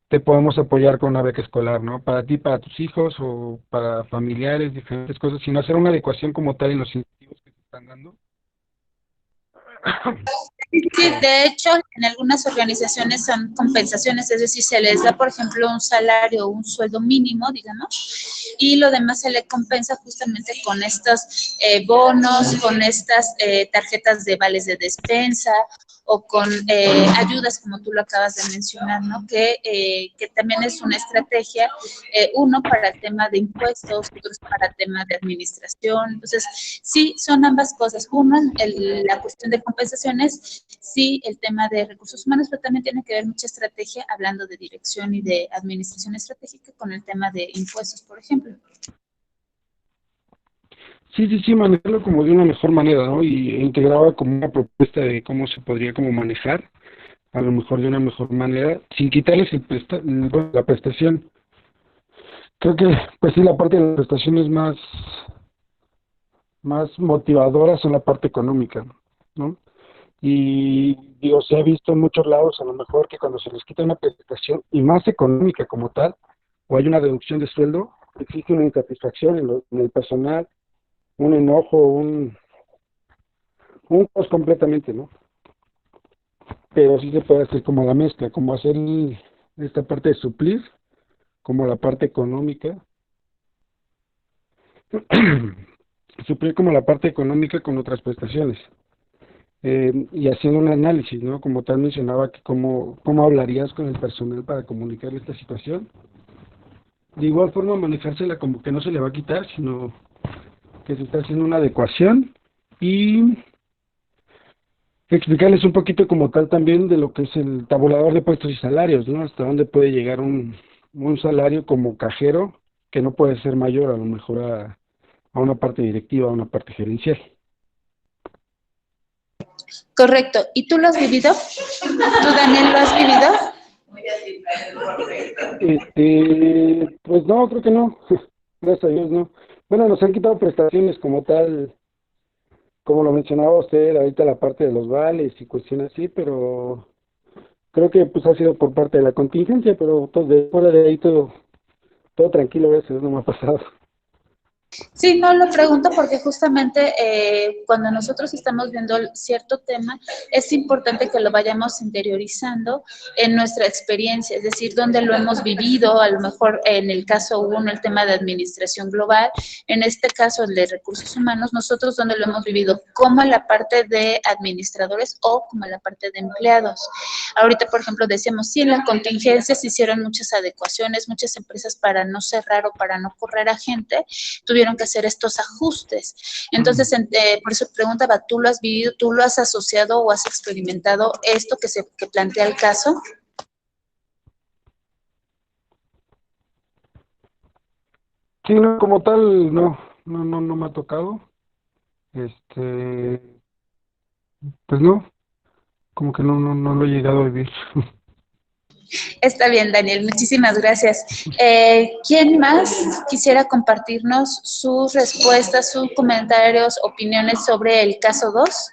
te podemos apoyar con una beca escolar, ¿no? Para ti, para tus hijos o para familiares, diferentes cosas, sino hacer una adecuación como tal en los incentivos que te están dando. Sí, de hecho, en algunas organizaciones son compensaciones, es decir, se les da, por ejemplo, un salario o un sueldo mínimo, digamos, y lo demás se le compensa justamente con estos bonos, con estas tarjetas de vales de despensa o con ayudas, como tú lo acabas de mencionar, ¿no? Que también es una estrategia, uno para el tema de impuestos, otros para el tema de administración. Entonces, sí, son ambas cosas. Uno, la cuestión de compensaciones, sí, el tema de recursos humanos, pero también tiene que ver mucha estrategia, hablando de dirección y de administración estratégica, con el tema de impuestos, por ejemplo. Sí, manejarlo como de una mejor manera, ¿no? Y integraba como una propuesta de cómo se podría como manejar, a lo mejor de una mejor manera, sin quitarles la prestación. Creo que, pues sí, la parte de la prestación es más motivadora son la parte económica, ¿no? Y digo, se ha visto en muchos lados a lo mejor que cuando se les quita una prestación, y más económica como tal, o hay una reducción de sueldo, existe una insatisfacción en el personal, un enojo, un caos completamente, ¿no? Pero sí se puede hacer como la mezcla, como hacer esta parte de suplir, como la parte económica, suplir como la parte económica con otras prestaciones. Y haciendo un análisis, ¿no? Como tal mencionaba, que cómo hablarías con el personal para comunicarle esta situación. De igual forma, manejársela como que no se le va a quitar, sino que se está haciendo una adecuación y explicarles un poquito como tal también de lo que es el tabulador de puestos y salarios, ¿no? Hasta dónde puede llegar un salario como cajero que no puede ser mayor a lo mejor a una parte directiva, a una parte gerencial. Correcto. ¿Y tú lo has vivido? ¿Tú, Daniel, lo has vivido? Pues no, creo que no. Gracias a Dios, no. Bueno, nos han quitado prestaciones como tal, como lo mencionaba usted, ahorita la parte de los vales y cuestiones así, pero creo que pues ha sido por parte de la contingencia, pero fuera de ahí todo tranquilo, gracias a Dios, no me ha pasado. Sí, no lo pregunto porque justamente cuando nosotros estamos viendo cierto tema, es importante que lo vayamos interiorizando en nuestra experiencia, es decir, donde lo hemos vivido, a lo mejor en el caso uno, el tema de administración global, en este caso el de recursos humanos, nosotros donde lo hemos vivido, como en la parte de administradores o como en la parte de empleados. Ahorita, por ejemplo, decíamos, sí, en la contingencia se hicieron muchas adecuaciones, muchas empresas para no cerrar o para no correr a gente, tuvieron que hacer estos ajustes. Entonces, por eso preguntaba, ¿tú lo has vivido, tú lo has asociado o has experimentado esto que plantea el caso? Sí, no, como tal, no me ha tocado. Pues no, como que no lo he llegado a vivir. Está bien, Daniel, muchísimas gracias. ¿Quién más quisiera compartirnos sus respuestas, sus comentarios, opiniones sobre el caso 2?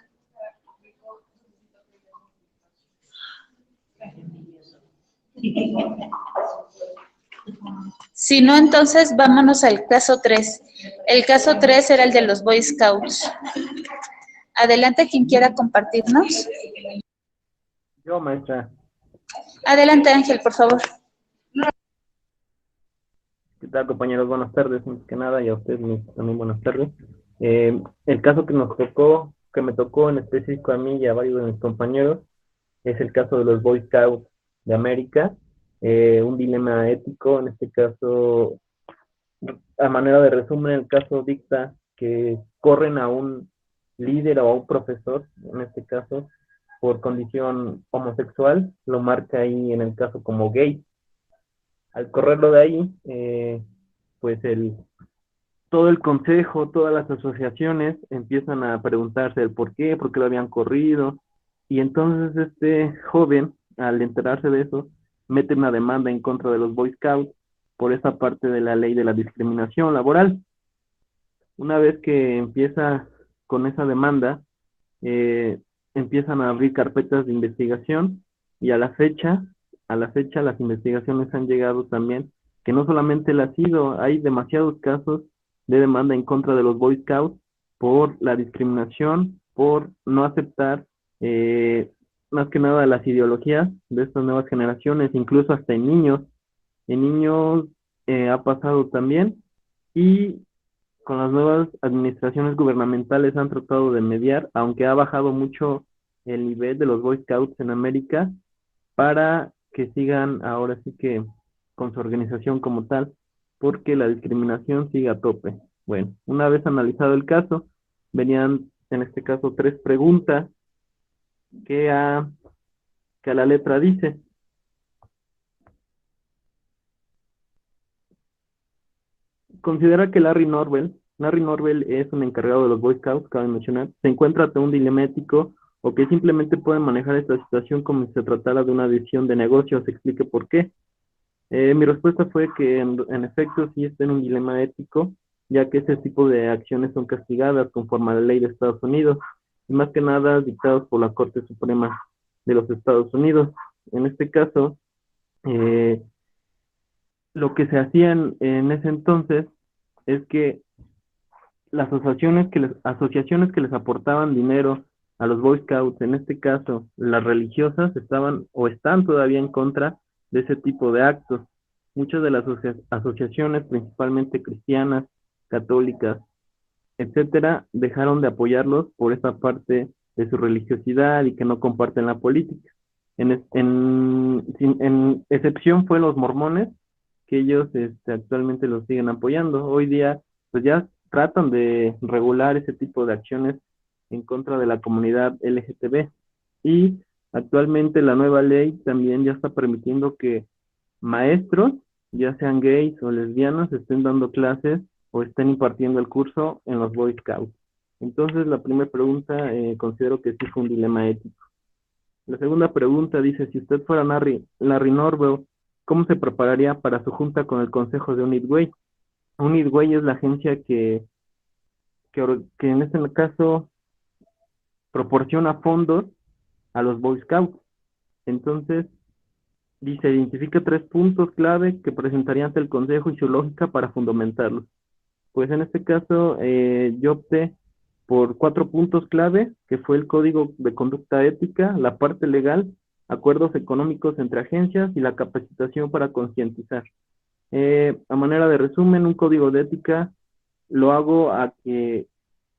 Si no, entonces vámonos al caso 3. El caso 3 era el de los Boy Scouts. Adelante, quien quiera compartirnos. Yo, maestra. Adelante, Ángel, por favor. ¿Qué tal, compañeros? Buenas tardes, más que nada, y a ustedes también buenas tardes. El caso que me tocó en específico a mí y a varios de mis compañeros, es el caso de los Boy Scouts de América, un dilema ético. En este caso, a manera de resumen, el caso dicta que corren a un líder o a un profesor, en este caso, por condición homosexual, lo marca ahí en el caso como gay. Al correrlo de ahí, pues todo el consejo, todas las asociaciones empiezan a preguntarse el por qué lo habían corrido, y entonces este joven, al enterarse de eso, mete una demanda en contra de los Boy Scouts por esa parte de la ley de la discriminación laboral. Una vez que empieza con esa demanda, eh, empiezan a abrir carpetas de investigación, y a la fecha las investigaciones han llegado también que no solamente él ha sido, hay demasiados casos de demanda en contra de los Boy Scouts por la discriminación, por no aceptar más que nada las ideologías de estas nuevas generaciones, incluso hasta en niños ha pasado también, y con las nuevas administraciones gubernamentales han tratado de mediar, aunque ha bajado mucho el nivel de los Boy Scouts en América, para que sigan ahora sí que con su organización como tal, porque la discriminación sigue a tope. Bueno, una vez analizado el caso, venían en este caso 3 preguntas que a la letra dice: considera que Larry Norvel es un encargado de los Boy Scouts, cabe mencionar, se encuentra ante un dilema ético, o que simplemente puede manejar esta situación como si se tratara de una decisión de negocio. Se explique por qué. Mi respuesta fue que en efecto sí está en un dilema ético, ya que ese tipo de acciones son castigadas conforme a la ley de Estados Unidos, y más que nada dictados por la Corte Suprema de los Estados Unidos. En este caso, eh, lo que se hacía en ese entonces es que las asociaciones que les aportaban dinero a los Boy Scouts, en este caso las religiosas, estaban o están todavía en contra de ese tipo de actos. Muchas de las asociaciones, principalmente cristianas, católicas, etcétera, dejaron de apoyarlos por esa parte de su religiosidad y que no comparten la política. En excepción fue los mormones, que ellos actualmente los siguen apoyando. Hoy día, pues ya tratan de regular ese tipo de acciones en contra de la comunidad LGTB. Y actualmente la nueva ley también ya está permitiendo que maestros, ya sean gays o lesbianas, estén dando clases o estén impartiendo el curso en los Boy Scouts. Entonces, la primera pregunta considero que sí fue un dilema ético. La segunda pregunta dice: si usted fuera Larry Norvel, ¿cómo se prepararía para su junta con el consejo de Unit Way? Unit Way es la agencia que en este caso proporciona fondos a los Boy Scouts. Entonces, dice: identifica 3 puntos clave que presentaría ante el consejo y su lógica para fundamentarlos. Pues en este caso yo opté por 4 puntos clave, que fue el código de conducta ética, la parte legal, acuerdos económicos entre agencias y la capacitación para concientizar. A manera de resumen, un código de ética lo hago a que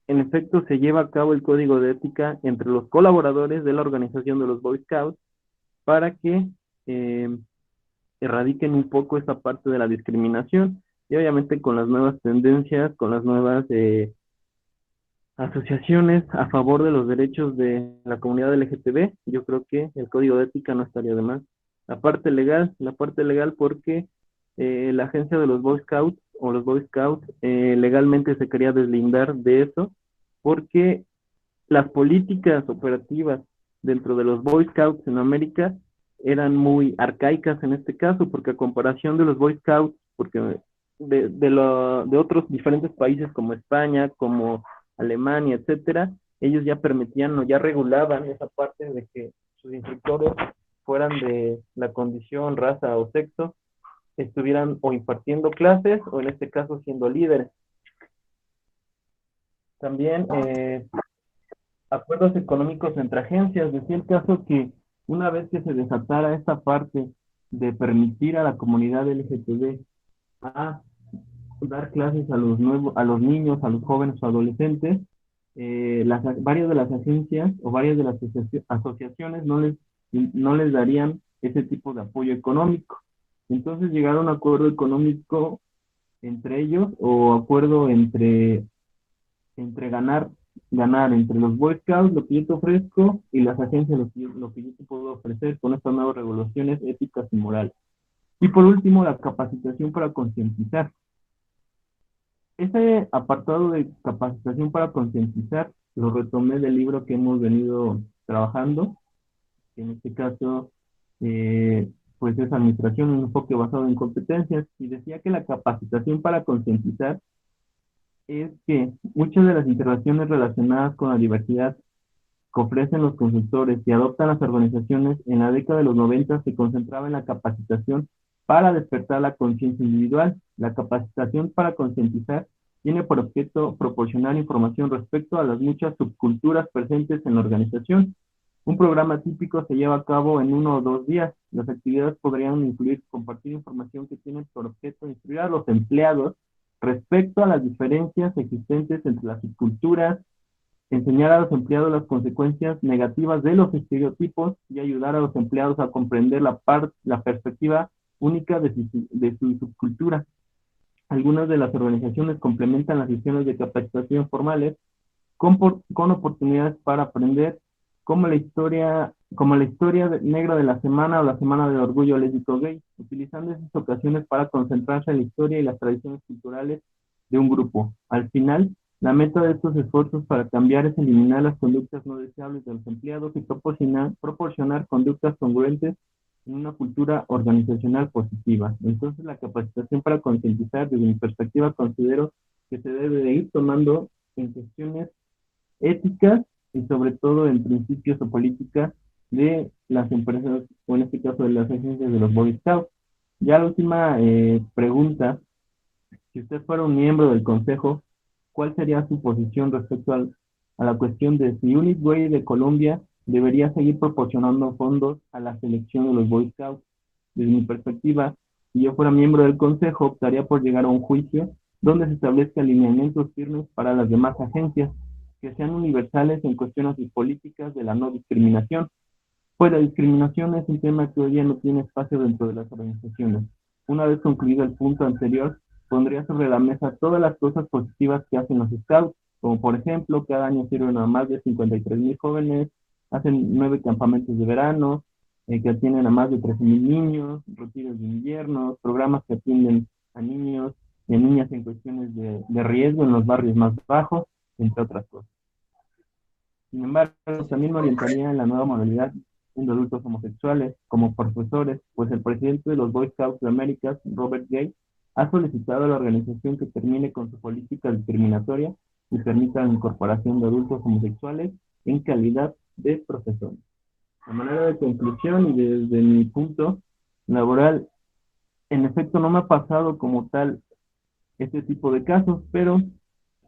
en efecto se lleva a cabo el código de ética entre los colaboradores de la organización de los Boy Scouts, para que erradiquen un poco esta parte de la discriminación, y obviamente con las nuevas tendencias, con las nuevas asociaciones a favor de los derechos de la comunidad LGTB, yo creo que el código de ética no estaría de más. La parte legal porque la agencia de los Boy Scouts o los Boy Scouts legalmente se quería deslindar de eso, porque las políticas operativas dentro de los Boy Scouts en América eran muy arcaicas en este caso, porque a comparación de los Boy Scouts, porque de otros diferentes países como España, como Alemania, etcétera, ellos ya permitían o ya regulaban esa parte de que sus instructores fueran de la condición, raza o sexo, estuvieran o impartiendo clases o en este caso siendo líderes. También acuerdos económicos entre agencias. Decía el caso que una vez que se desatara esta parte de permitir a la comunidad LGTB a dar clases a los niños, a los jóvenes o adolescentes, varias de las agencias o varias de las asociaciones no les darían ese tipo de apoyo económico. Entonces llegaron a un acuerdo económico entre ellos, o acuerdo entre ganar entre los Boy Scouts, lo que yo te ofrezco, y las agencias, lo que yo te puedo ofrecer con estas nuevas regulaciones éticas y morales. Y por último, la capacitación para concientizar. Ese apartado de capacitación para concientizar lo retomé del libro que hemos venido trabajando, que en este caso pues es administración, un enfoque basado en competencias, y decía que la capacitación para concientizar es que muchas de las interacciones relacionadas con la diversidad que ofrecen los consultores y adoptan las organizaciones en la década de los 90 se concentraba en la capacitación para despertar la conciencia individual. La capacitación para concientizar tiene por objeto proporcionar información respecto a las muchas subculturas presentes en la organización. Un programa típico se lleva a cabo en 1 o 2 días. Las actividades podrían incluir compartir información que tiene por objeto instruir a los empleados respecto a las diferencias existentes entre las subculturas, enseñar a los empleados las consecuencias negativas de los estereotipos y ayudar a los empleados a comprender la perspectiva única de su subcultura. Algunas de las organizaciones complementan las sesiones de capacitación formales con oportunidades para aprender, como la historia negra de la semana o la semana del orgullo lésbico gay, utilizando esas ocasiones para concentrarse en la historia y las tradiciones culturales de un grupo. Al final, la meta de estos esfuerzos para cambiar es eliminar las conductas no deseables de los empleados y proporcionar conductas congruentes en una cultura organizacional positiva. Entonces, la capacitación para concientizar, desde mi perspectiva, considero que se debe de ir tomando en cuestiones éticas y sobre todo en principios o políticas de las empresas, o en este caso de las agencias de los Boy Scouts. Ya la última pregunta: si usted fuera un miembro del consejo, ¿cuál sería su posición respecto a la cuestión de si Unit Way de Colombia debería seguir proporcionando fondos a la selección de los Boy Scouts? Desde mi perspectiva, si yo fuera miembro del consejo, optaría por llegar a un juicio donde se establezcan lineamientos firmes para las demás agencias, que sean universales en cuestiones políticas de la no discriminación, pues la discriminación es un tema que hoy día no tiene espacio dentro de las organizaciones. Una vez concluido el punto anterior, pondría sobre la mesa todas las cosas positivas que hacen los Scouts, como por ejemplo, cada año sirven a más de 53,000 jóvenes, hacen 9 campamentos de verano, que atienden a más de 13,000 niños, retiros de invierno, programas que atienden a niños y a niñas en cuestiones de riesgo en los barrios más bajos, entre otras cosas. Sin embargo, también me orientaría en la nueva modalidad de adultos homosexuales como profesores, pues el presidente de los Boy Scouts de América, Robert Gay, ha solicitado a la organización que termine con su política discriminatoria y permita la incorporación de adultos homosexuales en calidad de profesores. A manera de conclusión y desde mi punto laboral, en efecto no me ha pasado como tal este tipo de casos, pero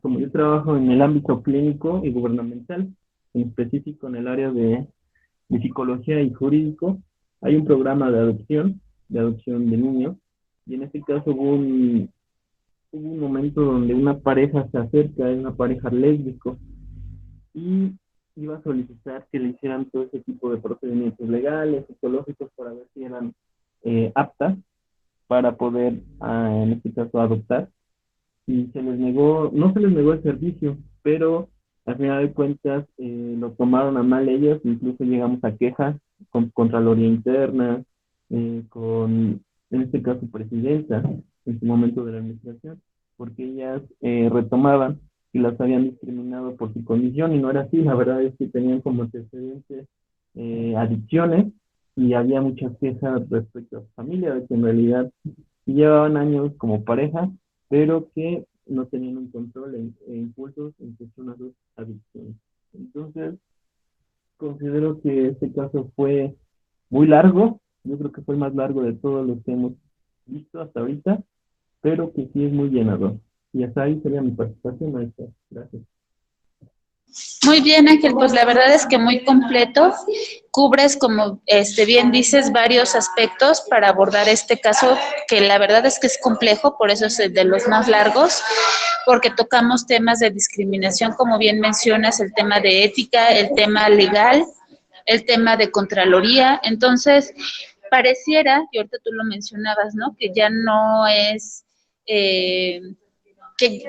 como yo trabajo en el ámbito clínico y gubernamental, en específico en el área de psicología y jurídico, hay un programa de adopción de niños, y en este caso hubo un momento donde una pareja se acerca, es una pareja lésbico, y iba a solicitar que le hicieran todo ese tipo de procedimientos legales, psicológicos, para ver si eran aptas para poder, en este caso, adoptar. Y se les negó, no se les negó el servicio, pero al final de cuentas lo tomaron a mal ellos, incluso llegamos a quejas con Contraloría Interna, con, en este caso, presidenta, en su momento de la administración, porque ellas retomaban y las habían discriminado por su condición, y no era así. La verdad es que tenían como antecedentes adicciones, y había muchas quejas respecto a su familia, de que en realidad llevaban años como pareja, pero que no tenían un control e impulsos en cuestión a sus adicciones. Entonces, considero que este caso fue muy largo. Yo creo que fue el más largo de todos los que hemos visto hasta ahorita, pero que sí es muy llenador. Y hasta ahí sería mi participación, maestra. Gracias. Muy bien, Ángel, pues la verdad es que muy completo. Cubres, como bien dices, varios aspectos para abordar este caso, que la verdad es que es complejo, por eso es de los más largos, porque tocamos temas de discriminación, como bien mencionas, el tema de ética, el tema legal, el tema de Contraloría. Entonces, pareciera, y ahorita tú lo mencionabas, ¿no?, que ya no es...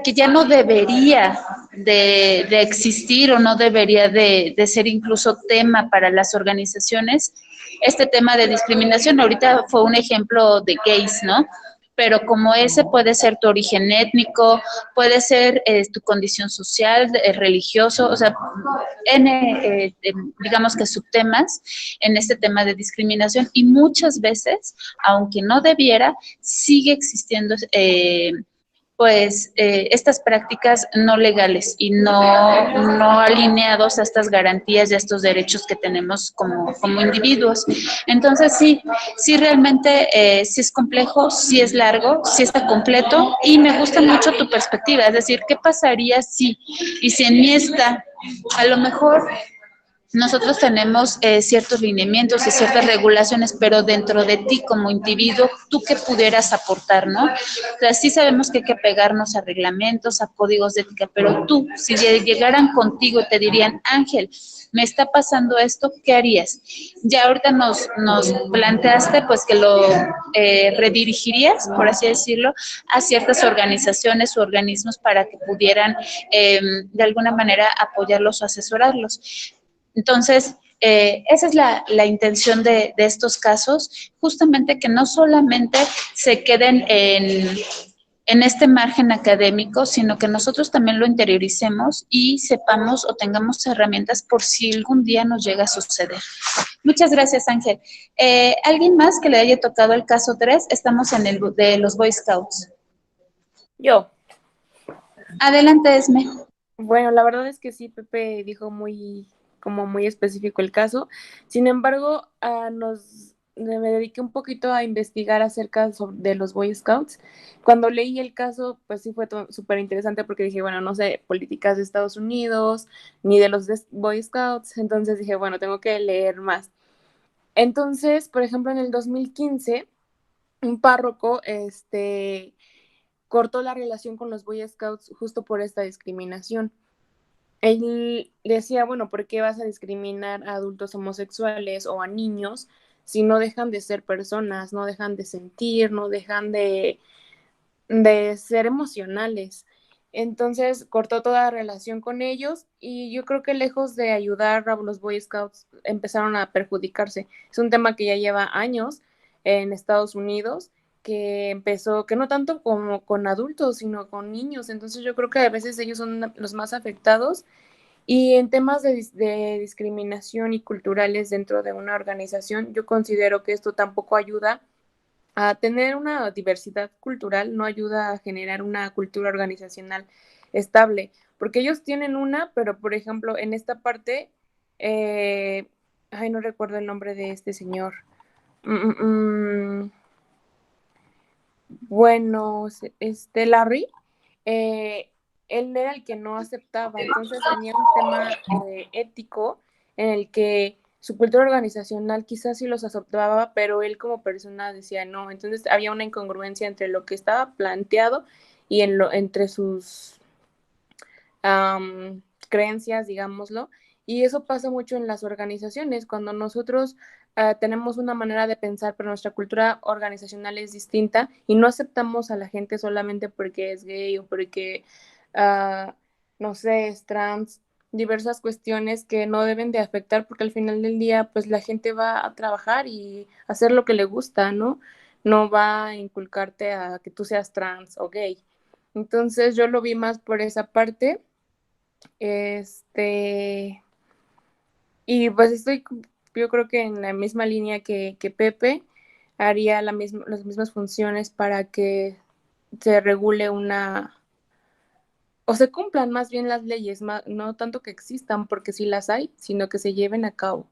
que ya no debería de existir, o no debería de ser incluso tema para las organizaciones, este tema de discriminación. Ahorita fue un ejemplo de gays, ¿no? pero como ese puede ser tu origen étnico, puede ser tu condición social, religioso, o sea, digamos que subtemas en este tema de discriminación, y muchas veces, aunque no debiera, sigue existiendo estas prácticas no legales y no alineados a estas garantías y a estos derechos que tenemos como individuos. Entonces, sí realmente sí es complejo, sí es largo, sí está completo, y me gusta mucho tu perspectiva, es decir, ¿qué pasaría si, y si en mí está, a lo mejor nosotros tenemos ciertos lineamientos y ciertas regulaciones, pero dentro de ti como individuo, tú qué pudieras aportar, ¿no? O sea, sí sabemos que hay que pegarnos a reglamentos, a códigos de ética, pero tú, si llegaran contigo y te dirían, Ángel, me está pasando esto, ¿qué harías? Ya ahorita nos planteaste pues que lo redirigirías, por así decirlo, a ciertas organizaciones u organismos para que pudieran de alguna manera apoyarlos o asesorarlos. Entonces, esa es la intención de estos casos, justamente que no solamente se queden en este margen académico, sino que nosotros también lo interioricemos y sepamos o tengamos herramientas por si algún día nos llega a suceder. Muchas gracias, Ángel. ¿Alguien más que le haya tocado el caso 3? Estamos en el de los Boy Scouts. Yo. Adelante, Esme. Bueno, la verdad es que sí, Pepe dijo muy específico el caso. Sin embargo, me dediqué un poquito a investigar acerca de los Boy Scouts. Cuando leí el caso, pues sí fue súper interesante porque dije, bueno, no sé políticas de Estados Unidos ni de los Boy Scouts, entonces dije, bueno, tengo que leer más. Entonces, por ejemplo, en el 2015, un párroco cortó la relación con los Boy Scouts justo por esta discriminación. Él decía, bueno, ¿por qué vas a discriminar a adultos homosexuales o a niños si no dejan de ser personas, no dejan de sentir, no dejan de ser emocionales? Entonces cortó toda relación con ellos y yo creo que lejos de ayudar a los Boy Scouts empezaron a perjudicarse. Es un tema que ya lleva años en Estados Unidos, que empezó, que no tanto como con adultos, sino con niños. Entonces yo creo que a veces ellos son los más afectados. Y en temas de discriminación y culturales dentro de una organización, yo considero que esto tampoco ayuda a tener una diversidad cultural, no ayuda a generar una cultura organizacional estable, porque ellos tienen una, pero por ejemplo, en esta parte, no recuerdo el nombre de este señor. Bueno, Larry, él era el que no aceptaba, entonces tenía un tema ético en el que su cultura organizacional quizás sí los aceptaba, pero él como persona decía no, entonces había una incongruencia entre lo que estaba planteado y entre sus creencias, digámoslo, y eso pasa mucho en las organizaciones, cuando nosotros tenemos una manera de pensar, pero nuestra cultura organizacional es distinta y no aceptamos a la gente solamente porque es gay o porque, no sé, es trans, diversas cuestiones que no deben de afectar porque al final del día, pues la gente va a trabajar y hacer lo que le gusta, ¿no? No va a inculcarte a que tú seas trans o gay. Entonces yo lo vi más por esa parte. Y pues yo creo que en la misma línea que Pepe, haría las mismas funciones para que se regule o se cumplan más bien las leyes, no tanto que existan, porque sí las hay, sino que se lleven a cabo.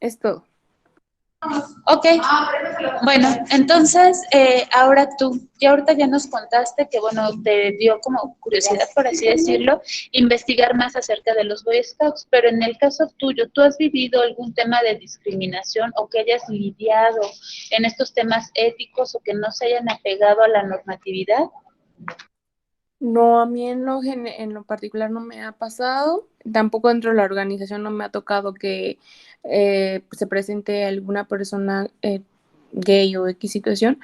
Es todo. Ok, bueno, entonces ahora tú, y ahorita ya nos contaste que, bueno, te dio como curiosidad, por así decirlo, investigar más acerca de los Boy Scouts, pero en el caso tuyo, ¿tú has vivido algún tema de discriminación o que hayas lidiado en estos temas éticos o que no se hayan apegado a la normatividad? No, a mí en lo particular no me ha pasado, tampoco dentro de la organización no me ha tocado que se presente alguna persona gay o X situación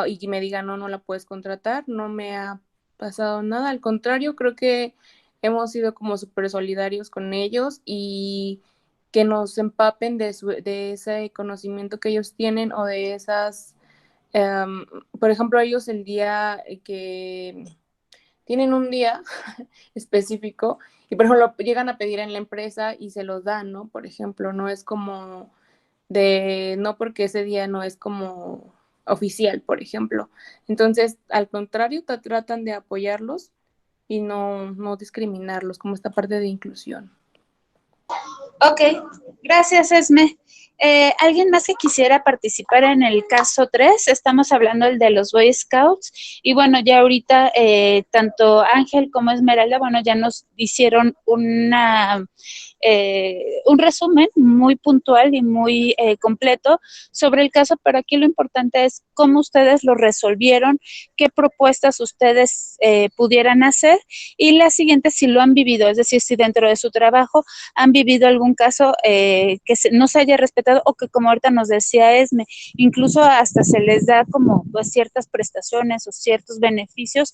y que me diga no la puedes contratar, no me ha pasado nada, al contrario, creo que hemos sido como súper solidarios con ellos y que nos empapen de ese conocimiento que ellos tienen o de esas por ejemplo, ellos el día que tienen un día específico y, por ejemplo, llegan a pedir en la empresa y se los dan, ¿no? Por ejemplo, no es como no porque ese día no es como oficial, por ejemplo. Entonces, al contrario, tratan de apoyarlos y no discriminarlos, como esta parte de inclusión. Ok, gracias, Esme. ¿Alguien más que quisiera participar en el caso 3? Estamos hablando del de los Boy Scouts. Y bueno, ya ahorita tanto Ángel como Esmeralda, bueno, ya nos hicieron un resumen muy puntual y muy completo sobre el caso, pero aquí lo importante es cómo ustedes lo resolvieron, qué propuestas ustedes pudieran hacer, y la siguiente, si lo han vivido, es decir, si dentro de su trabajo han vivido algún caso que no se haya respetado, o que, como ahorita nos decía Esme, incluso hasta se les da como pues, ciertas prestaciones o ciertos beneficios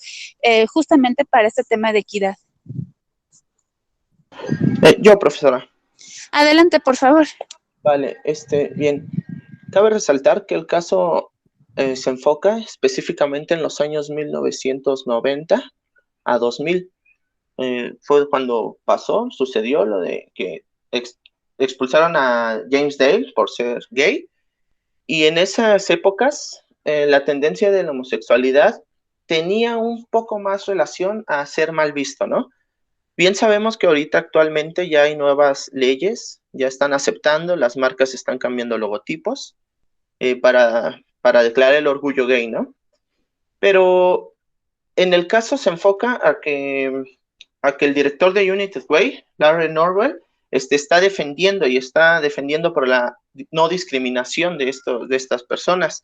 justamente para este tema de equidad. Yo, profesora. Adelante, por favor. Vale, bien. Cabe resaltar que el caso se enfoca específicamente en los años 1990 a 2000. Fue cuando sucedió lo de que expulsaron a James Dale por ser gay, y en esas épocas la tendencia de la homosexualidad tenía un poco más relación a ser mal visto, ¿no? Bien sabemos que ahorita actualmente ya hay nuevas leyes, ya están aceptando, las marcas están cambiando logotipos para declarar el orgullo gay, ¿no? Pero en el caso se enfoca a que el director de United Way, Larry Norwell, está defendiendo por la no discriminación de estas personas.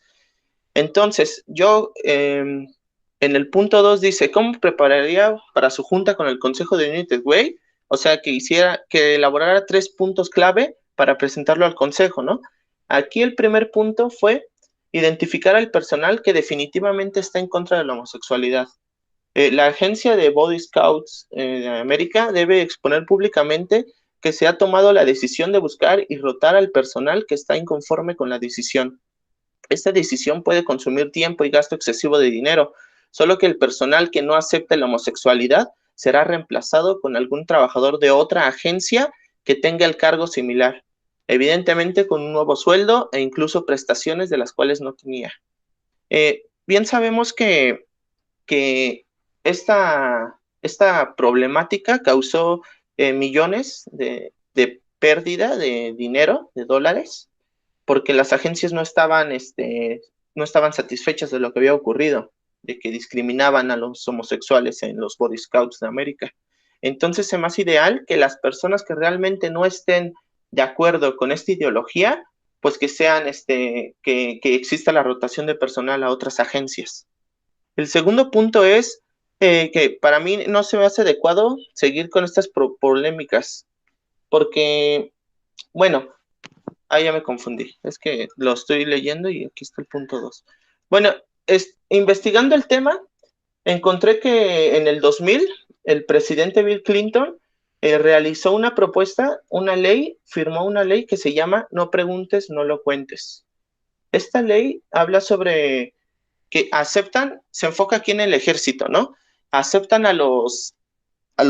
Entonces, yo en el punto 2 dice, ¿cómo prepararía para su junta con el Consejo de United Way? O sea, que elaborara 3 puntos clave para presentarlo al Consejo, ¿no? Aquí el primer punto fue identificar al personal que definitivamente está en contra de la homosexualidad. La agencia de Boy Scouts de América debe exponer públicamente que se ha tomado la decisión de buscar y rotar al personal que está inconforme con la decisión. Esta decisión puede consumir tiempo y gasto excesivo de dinero, solo que el personal que no acepte la homosexualidad será reemplazado con algún trabajador de otra agencia que tenga el cargo similar, evidentemente con un nuevo sueldo e incluso prestaciones de las cuales no tenía. Bien sabemos que esta problemática causó millones de pérdida de dinero, de dólares, porque las agencias no estaban satisfechas de lo que había ocurrido, de que discriminaban a los homosexuales en los Boy Scouts de América. Entonces es más ideal que las personas que realmente no estén de acuerdo con esta ideología, pues que sean, que exista la rotación de personal a otras agencias. El segundo punto es que para mí no se me hace adecuado seguir con estas polémicas, porque, bueno, ya me confundí, es que lo estoy leyendo y aquí está el punto 2. Bueno, investigando el tema, encontré que en el 2000 el presidente Bill Clinton realizó una propuesta, firmó una ley que se llama No preguntes, no lo cuentes. Esta ley habla sobre que se enfoca aquí en el ejército, ¿no? Aceptan a los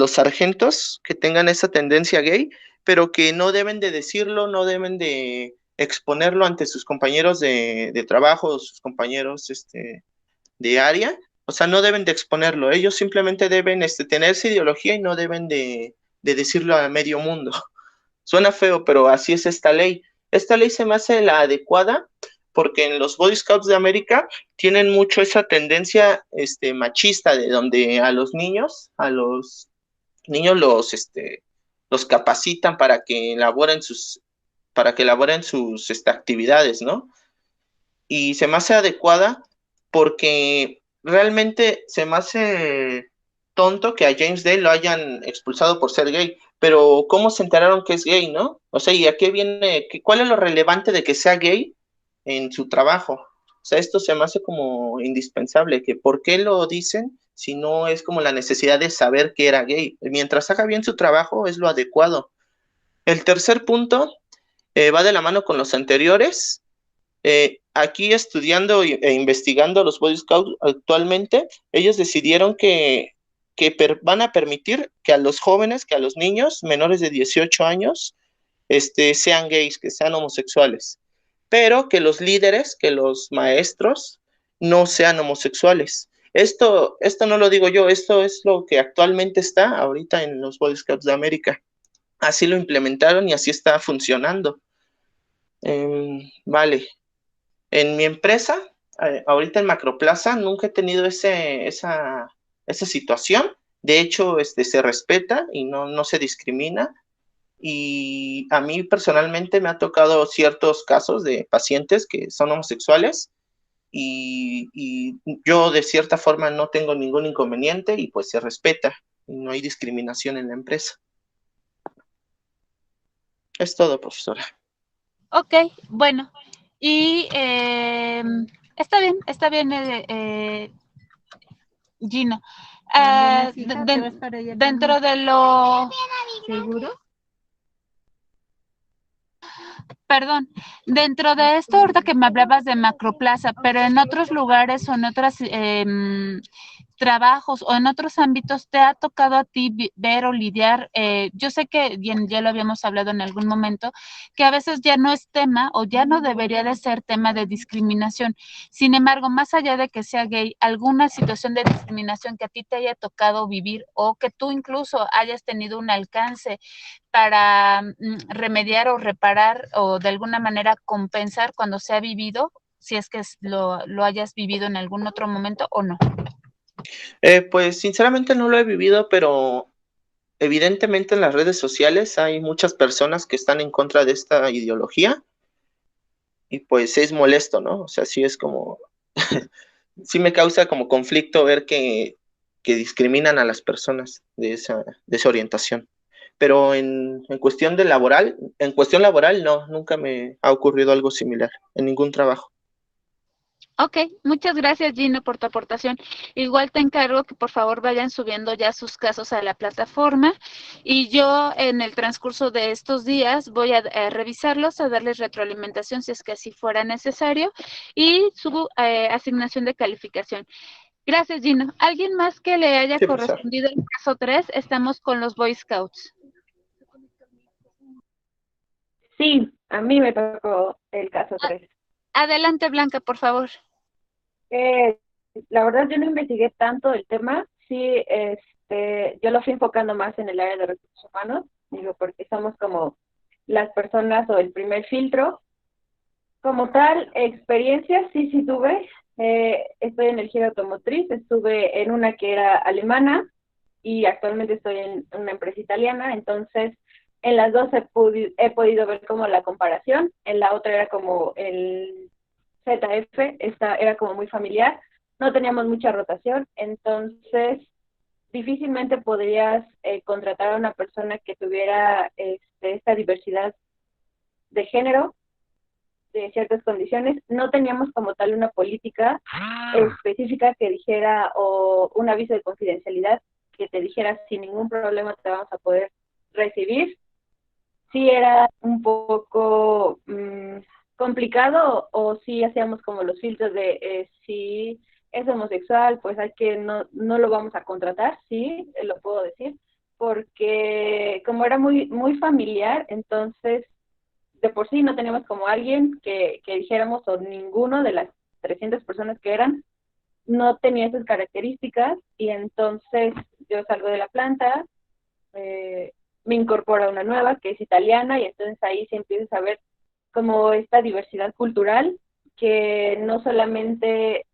sargentos que tengan esa tendencia gay, pero que no deben de decirlo, no deben de exponerlo ante sus compañeros de trabajo, sus compañeros de área, o sea, no deben de exponerlo, ellos simplemente deben tener esa ideología y no deben de decirlo a medio mundo. Suena feo, pero así es esta ley. Esta ley se me hace la adecuada porque en los Boy Scouts de América tienen mucho esa tendencia machista, de donde a los niños los capacitan para que elaboren sus actividades, ¿no? Y se me hace adecuada porque realmente se me hace tonto que a James Dale lo hayan expulsado por ser gay, pero ¿cómo se enteraron que es gay, no? O sea, ¿y a qué viene? ¿Cuál es lo relevante de que sea gay en su trabajo? O sea, esto se me hace como indispensable, que ¿por qué lo dicen si no es como la necesidad de saber que era gay? Mientras haga bien su trabajo es lo adecuado. El tercer punto va de la mano con los anteriores. aquí estudiando e investigando los Boy Scouts actualmente, ellos decidieron que van a permitir que a los jóvenes, que a los niños menores de 18 años, sean gays, que sean homosexuales, pero que los líderes, que los maestros no sean homosexuales. Esto no lo digo yo, esto es lo que actualmente está ahorita en los Boy Scouts de América. Así lo implementaron y así está funcionando. Vale. En mi empresa, ahorita en Macroplaza, nunca he tenido esa situación. De hecho, se respeta y no se discrimina. Y a mí personalmente me ha tocado ciertos casos de pacientes que son homosexuales y yo de cierta forma no tengo ningún inconveniente y pues se respeta. No hay discriminación en la empresa. Es todo, profesora. Ok, bueno. Y está bien, Gino. Dentro de lo... ¿Seguro? Perdón, dentro de esto, ahorita que me hablabas de Macroplaza, pero en otros lugares o en otros trabajos o en otros ámbitos, ¿te ha tocado a ti ver o lidiar? Yo sé que ya lo habíamos hablado en algún momento, que a veces ya no es tema o ya no debería de ser tema de discriminación. Sin embargo, más allá de que sea gay, alguna situación de discriminación que a ti te haya tocado vivir o que tú incluso hayas tenido un alcance para remediar o reparar o de alguna manera compensar cuando se ha vivido, si es que lo hayas vivido en algún otro momento o no. Pues sinceramente no lo he vivido, pero evidentemente en las redes sociales hay muchas personas que están en contra de esta ideología y pues es molesto, ¿no? O sea, sí es como, sí me causa como conflicto ver que discriminan a las personas de esa orientación. Pero en cuestión laboral no, nunca me ha ocurrido algo similar en ningún trabajo. Ok, muchas gracias Gino por tu aportación. Igual te encargo que por favor vayan subiendo ya sus casos a la plataforma y yo en el transcurso de estos días voy a revisarlos, a darles retroalimentación si es que así fuera necesario y su asignación de calificación. Gracias Gino. ¿Alguien más que le haya correspondido el caso 3? Estamos con los Boy Scouts. Sí, a mí me tocó el caso 3. Adelante Blanca, por favor. La verdad yo no investigué tanto el tema, sí, yo lo fui enfocando más en el área de recursos humanos, digo, porque somos como las personas o el primer filtro. Como tal, experiencias, sí tuve, estoy en el giro automotriz, estuve en una que era alemana y actualmente estoy en una empresa italiana, entonces en las dos he podido ver como la comparación, en la otra era como el ZF, esta era como muy familiar, no teníamos mucha rotación, entonces difícilmente podrías contratar a una persona que tuviera esta diversidad de género, de ciertas condiciones. No teníamos como tal una política específica que dijera, o un aviso de confidencialidad que te dijera sin ningún problema te vamos a poder recibir. Sí era un poco complicado, o sí hacíamos como los filtros de si es homosexual, pues hay que no lo vamos a contratar, sí, lo puedo decir, porque como era muy, muy familiar, entonces de por sí no teníamos como alguien que dijéramos, o ninguno de las 300 personas que eran, no tenía esas características, y entonces yo salgo de la planta, me incorpora una nueva que es italiana, y entonces ahí se empieza a ver como esta diversidad cultural, que no solamente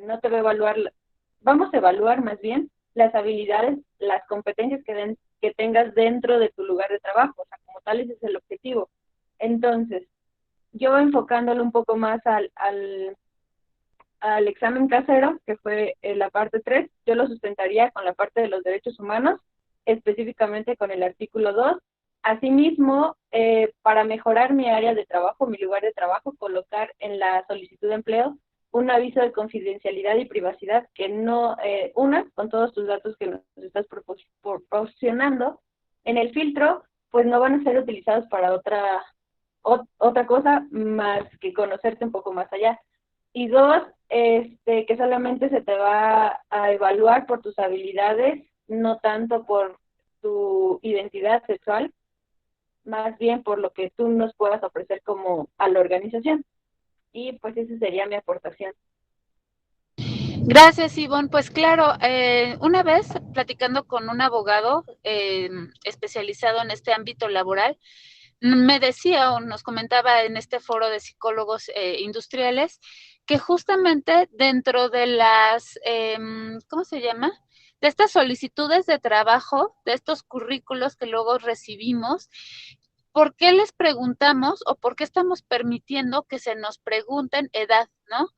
no te va a evaluar, vamos a evaluar más bien las habilidades, las competencias que tengas dentro de tu lugar de trabajo, o sea, como tal ese es el objetivo. Entonces, yo enfocándolo un poco más al examen casero, que fue la parte 3, yo lo sustentaría con la parte de los derechos humanos, específicamente con el artículo 2. Asimismo, para mejorar mi área de trabajo, mi lugar de trabajo, colocar en la solicitud de empleo un aviso de confidencialidad y privacidad que no, con todos tus datos que nos estás proporcionando, en el filtro, pues no van a ser utilizados para otra cosa más que conocerte un poco más allá. Y dos, que solamente se te va a evaluar por tus habilidades, no tanto por tu identidad sexual, más bien por lo que tú nos puedas ofrecer como a la organización. Y pues esa sería mi aportación. Gracias, Ivonne. Pues claro, una vez platicando con un abogado especializado en este ámbito laboral, me decía o nos comentaba en este foro de psicólogos industriales que justamente dentro de las, ¿cómo se llama? De estas solicitudes de trabajo, de estos currículos que luego recibimos, ¿por qué les preguntamos o por qué estamos permitiendo que se nos pregunten edad, ¿no?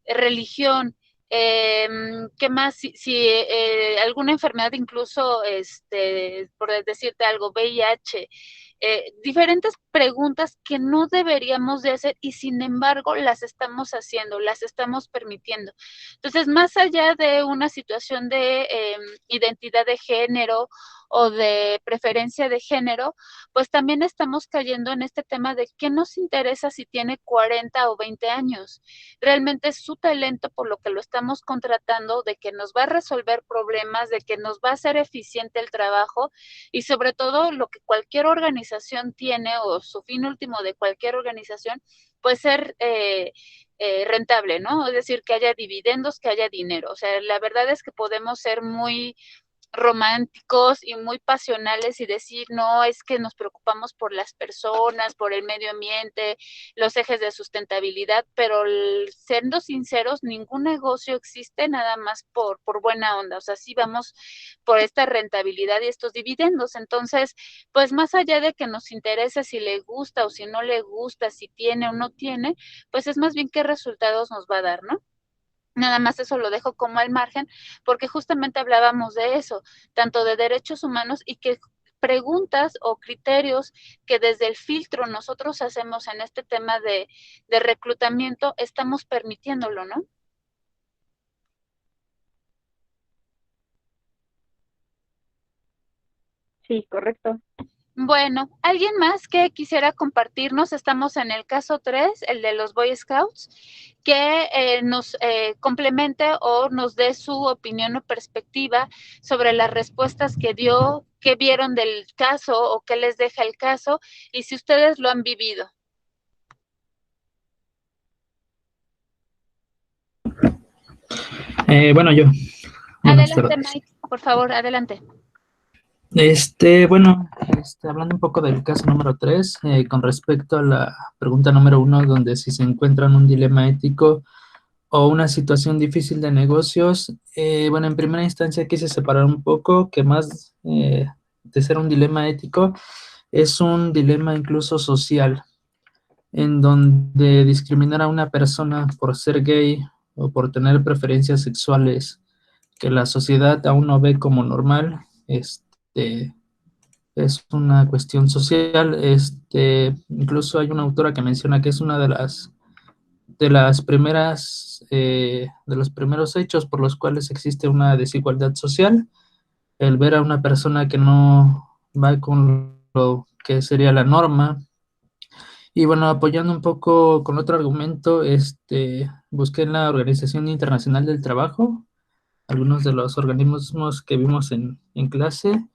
Religión, ¿qué más? Si alguna enfermedad, incluso, por decirte algo, VIH, diferentes preguntas que no deberíamos de hacer y sin embargo las estamos haciendo, las estamos permitiendo. Entonces, más allá de una situación de identidad de género o de preferencia de género, pues también estamos cayendo en este tema de qué nos interesa si tiene 40 o 20 años. Realmente es su talento por lo que lo estamos contratando, de que nos va a resolver problemas, de que nos va a hacer eficiente el trabajo y sobre todo lo que cualquier organización tiene o su fin último de cualquier organización, pues ser rentable, ¿no? Es decir, que haya dividendos, que haya dinero. O sea, la verdad es que podemos ser muy románticos y muy pasionales y decir, no, es que nos preocupamos por las personas, por el medio ambiente, los ejes de sustentabilidad, pero siendo sinceros, ningún negocio existe nada más por buena onda, o sea, sí vamos por esta rentabilidad y estos dividendos. Entonces, pues más allá de que nos interese si le gusta o si no le gusta, si tiene o no tiene, pues es más bien qué resultados nos va a dar, ¿no? Nada más eso lo dejo como al margen, porque justamente hablábamos de eso, tanto de derechos humanos y que preguntas o criterios que desde el filtro nosotros hacemos en este tema de reclutamiento, estamos permitiéndolo, ¿no? Sí, correcto. Bueno, ¿alguien más que quisiera compartirnos? Estamos en el caso 3, el de los Boy Scouts, que nos complemente o nos dé su opinión o perspectiva sobre las respuestas que dio, qué vieron del caso o qué les deja el caso y si ustedes lo han vivido. Bueno, yo. Adelante, Mike, por favor, adelante. Bueno, hablando un poco del caso número 3, con respecto a la pregunta número 1, donde si se encuentran un dilema ético o una situación difícil de negocios, bueno, en primera instancia quise separar un poco que más de ser un dilema ético, es un dilema incluso social, en donde discriminar a una persona por ser gay o por tener preferencias sexuales que la sociedad aún no ve como normal, es una cuestión social. Incluso hay una autora que menciona que es una de las primeras, de los primeros hechos por los cuales existe una desigualdad social, el ver a una persona que no va con lo que sería la norma. Y bueno, apoyando un poco con otro argumento, busqué en la Organización Internacional del Trabajo, algunos de los organismos que vimos en clase,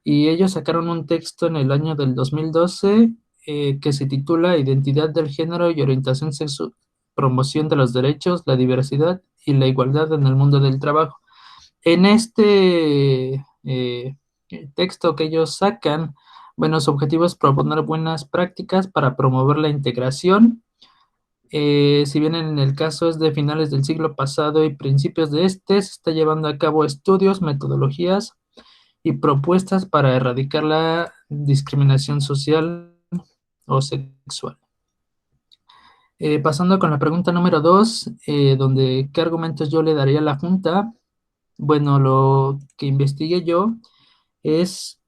y ellos sacaron un texto en el año del 2012 que se titula Identidad del género y orientación sexual, promoción de los derechos, la diversidad y la igualdad en el mundo del trabajo. En este texto que ellos sacan, bueno, su objetivo es proponer buenas prácticas para promover la integración. Si bien en el caso es de finales del siglo pasado y principios de se está llevando a cabo estudios, metodologías y propuestas para erradicar la discriminación social o sexual. Pasando con la pregunta número 2, donde qué argumentos yo le daría a la Junta. Bueno, lo que investigué yo es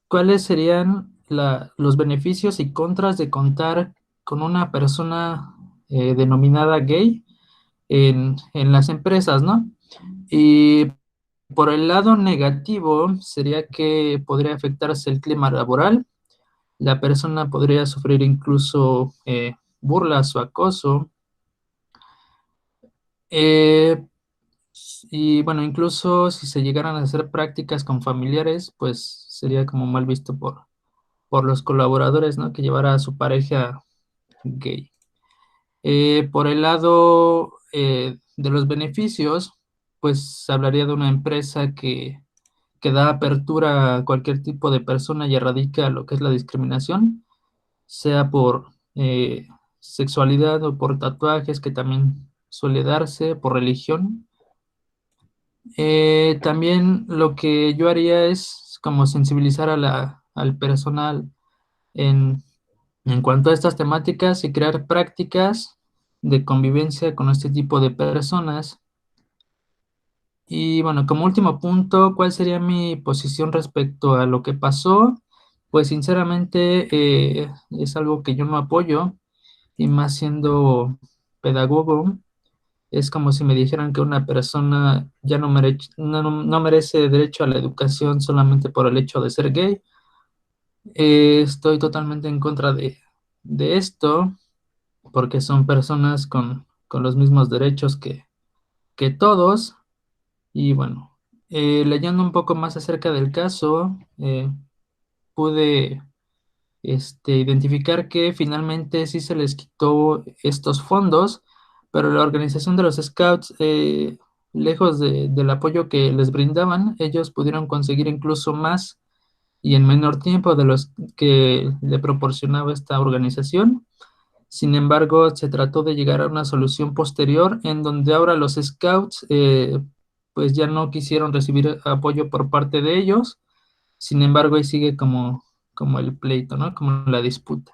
cuáles serían los beneficios y contras de contar con una persona denominada gay en las empresas, ¿no? Y por el lado negativo sería que podría afectarse el clima laboral, la persona podría sufrir incluso burlas o acoso. Y bueno, incluso si se llegaran a hacer prácticas con familiares, pues sería como mal visto por los colaboradores, ¿no? Que llevara a su pareja gay. Por el lado de los beneficios, pues hablaría de una empresa que da apertura a cualquier tipo de persona y erradica lo que es la discriminación, sea por sexualidad o por tatuajes, que también suele darse, por religión. También lo que yo haría es como sensibilizar al personal en cuanto a estas temáticas y crear prácticas de convivencia con este tipo de personas. Y bueno, como último punto, ¿cuál sería mi posición respecto a lo que pasó? Pues sinceramente es algo que yo no apoyo, y más siendo pedagogo, es como si me dijeran que una persona ya no merece derecho a la educación solamente por el hecho de ser gay. Estoy totalmente en contra de esto, porque son personas con los mismos derechos que todos. Y bueno, leyendo un poco más acerca del caso, pude identificar que finalmente sí se les quitó estos fondos, pero la organización de los Scouts, lejos del apoyo que les brindaban, ellos pudieron conseguir incluso más y en menor tiempo de los que le proporcionaba esta organización. Sin embargo, se trató de llegar a una solución posterior en donde ahora los Scouts pues ya no quisieron recibir apoyo por parte de ellos. Sin embargo, ahí sigue como el pleito, ¿no? Como la disputa.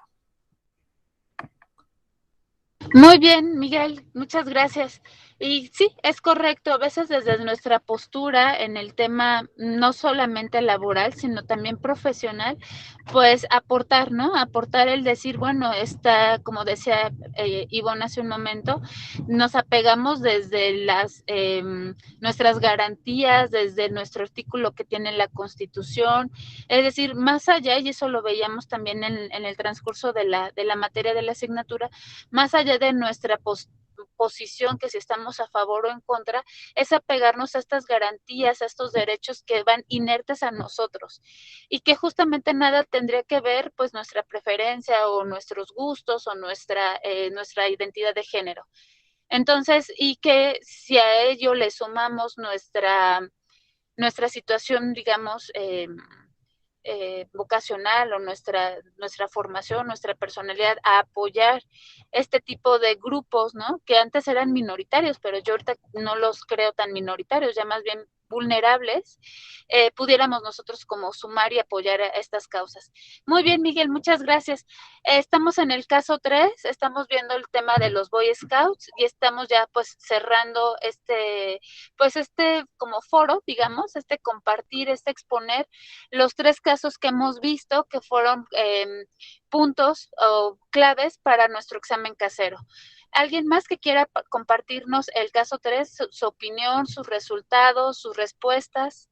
Muy bien, Miguel, muchas gracias. Y sí, es correcto, a veces desde nuestra postura en el tema no solamente laboral, sino también profesional, pues aportar, ¿no? Aportar el decir, bueno, está, como decía Ivonne hace un momento, nos apegamos desde nuestras garantías, desde nuestro artículo que tiene la Constitución, es decir, más allá, y eso lo veíamos también en el transcurso de la materia de la asignatura, más allá de nuestra posición, que si estamos a favor o en contra, es apegarnos a estas garantías, a estos derechos que van inertes a nosotros y que justamente nada tendría que ver pues nuestra preferencia o nuestros gustos o nuestra identidad de género. Entonces, y que si a ello le sumamos nuestra situación, digamos, vocacional o nuestra formación, nuestra personalidad, a apoyar este tipo de grupos, ¿no? Que antes eran minoritarios, pero yo ahorita no los creo tan minoritarios, ya más bien vulnerables, pudiéramos nosotros como sumar y apoyar a estas causas. Muy bien, Miguel, muchas gracias. Estamos en el caso 3, estamos viendo el tema de los Boy Scouts y estamos ya pues cerrando este como foro, digamos, compartir, exponer los 3 casos que hemos visto que fueron puntos o claves para nuestro examen casero. ¿Alguien más que quiera compartirnos el caso 3, su opinión, sus resultados, sus respuestas?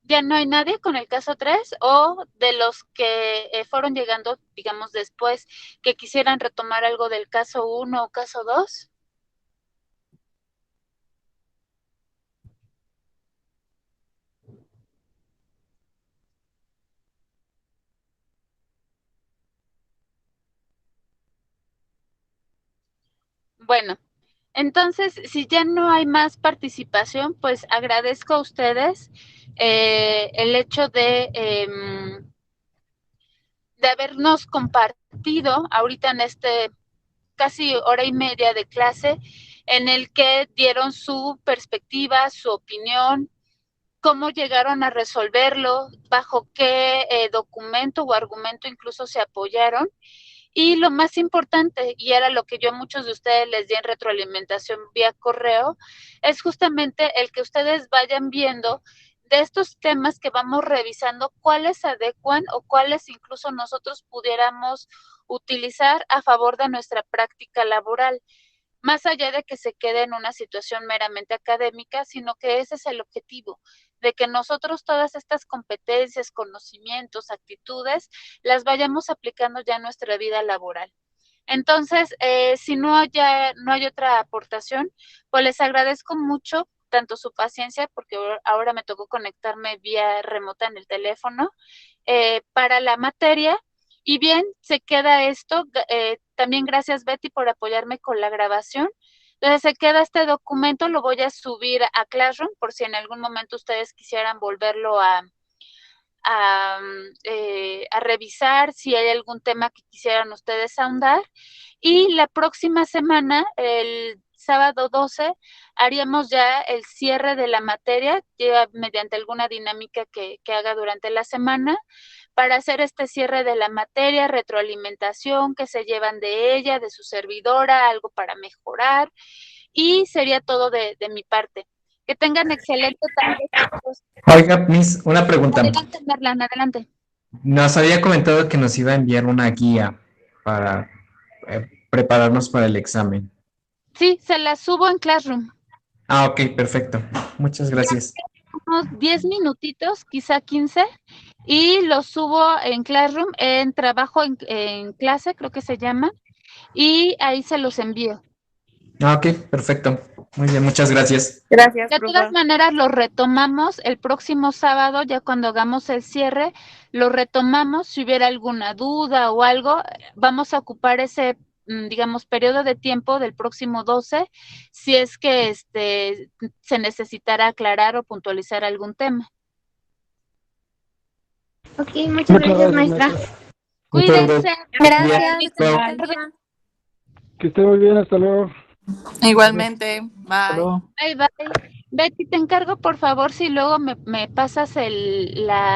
¿Ya no hay nadie con el caso 3 o de los que fueron llegando, digamos, después, que quisieran retomar algo del caso 1 o caso 2? Bueno, entonces, si ya no hay más participación, pues agradezco a ustedes el hecho de habernos compartido ahorita en casi hora y media de clase, en el que dieron su perspectiva, su opinión, cómo llegaron a resolverlo, bajo qué documento o argumento incluso se apoyaron. Y lo más importante, y era lo que yo a muchos de ustedes les di en retroalimentación vía correo, es justamente el que ustedes vayan viendo de estos temas que vamos revisando, cuáles se adecuan o cuáles incluso nosotros pudiéramos utilizar a favor de nuestra práctica laboral, más allá de que se quede en una situación meramente académica, sino que ese es el objetivo, de que nosotros todas estas competencias, conocimientos, actitudes, las vayamos aplicando ya en nuestra vida laboral. Entonces, si no hay otra aportación, pues les agradezco mucho tanto su paciencia, porque ahora me tocó conectarme vía remota en el teléfono, para la materia. Y bien, se queda esto. También gracias, Betty, por apoyarme con la grabación. Entonces se queda este documento, lo voy a subir a Classroom por si en algún momento ustedes quisieran volverlo a revisar, si hay algún tema que quisieran ustedes ahondar. Y la próxima semana, el sábado 12, haríamos ya el cierre de la materia, ya mediante alguna dinámica que haga durante la semana, para hacer este cierre de la materia, retroalimentación, que se llevan de ella, de su servidora, algo para mejorar, y sería todo de mi parte. Que tengan excelente tarde. Oiga, Miss, una pregunta. Adelante, Merlan, adelante. Nos había comentado que nos iba a enviar una guía para prepararnos para el examen. Sí, se la subo en Classroom. Ah, ok, perfecto. Muchas gracias. Unos 10 minutitos, quizá 15, y lo subo en Classroom, en trabajo en clase, creo que se llama, y ahí se los envío. Ah, ok, perfecto. Muy bien, muchas gracias. Gracias, De todas maneras, lo retomamos el próximo sábado, ya cuando hagamos el cierre, lo retomamos. Si hubiera alguna duda o algo, vamos a ocupar ese, digamos, periodo de tiempo del próximo 12, si es que se necesitará aclarar o puntualizar algún tema. Ok, muchas gracias, maestra. Cuídense. Gracias. Que esté muy bien, hasta luego. Igualmente, bye. Bye, bye. Betty, te encargo, por favor, si luego me pasas la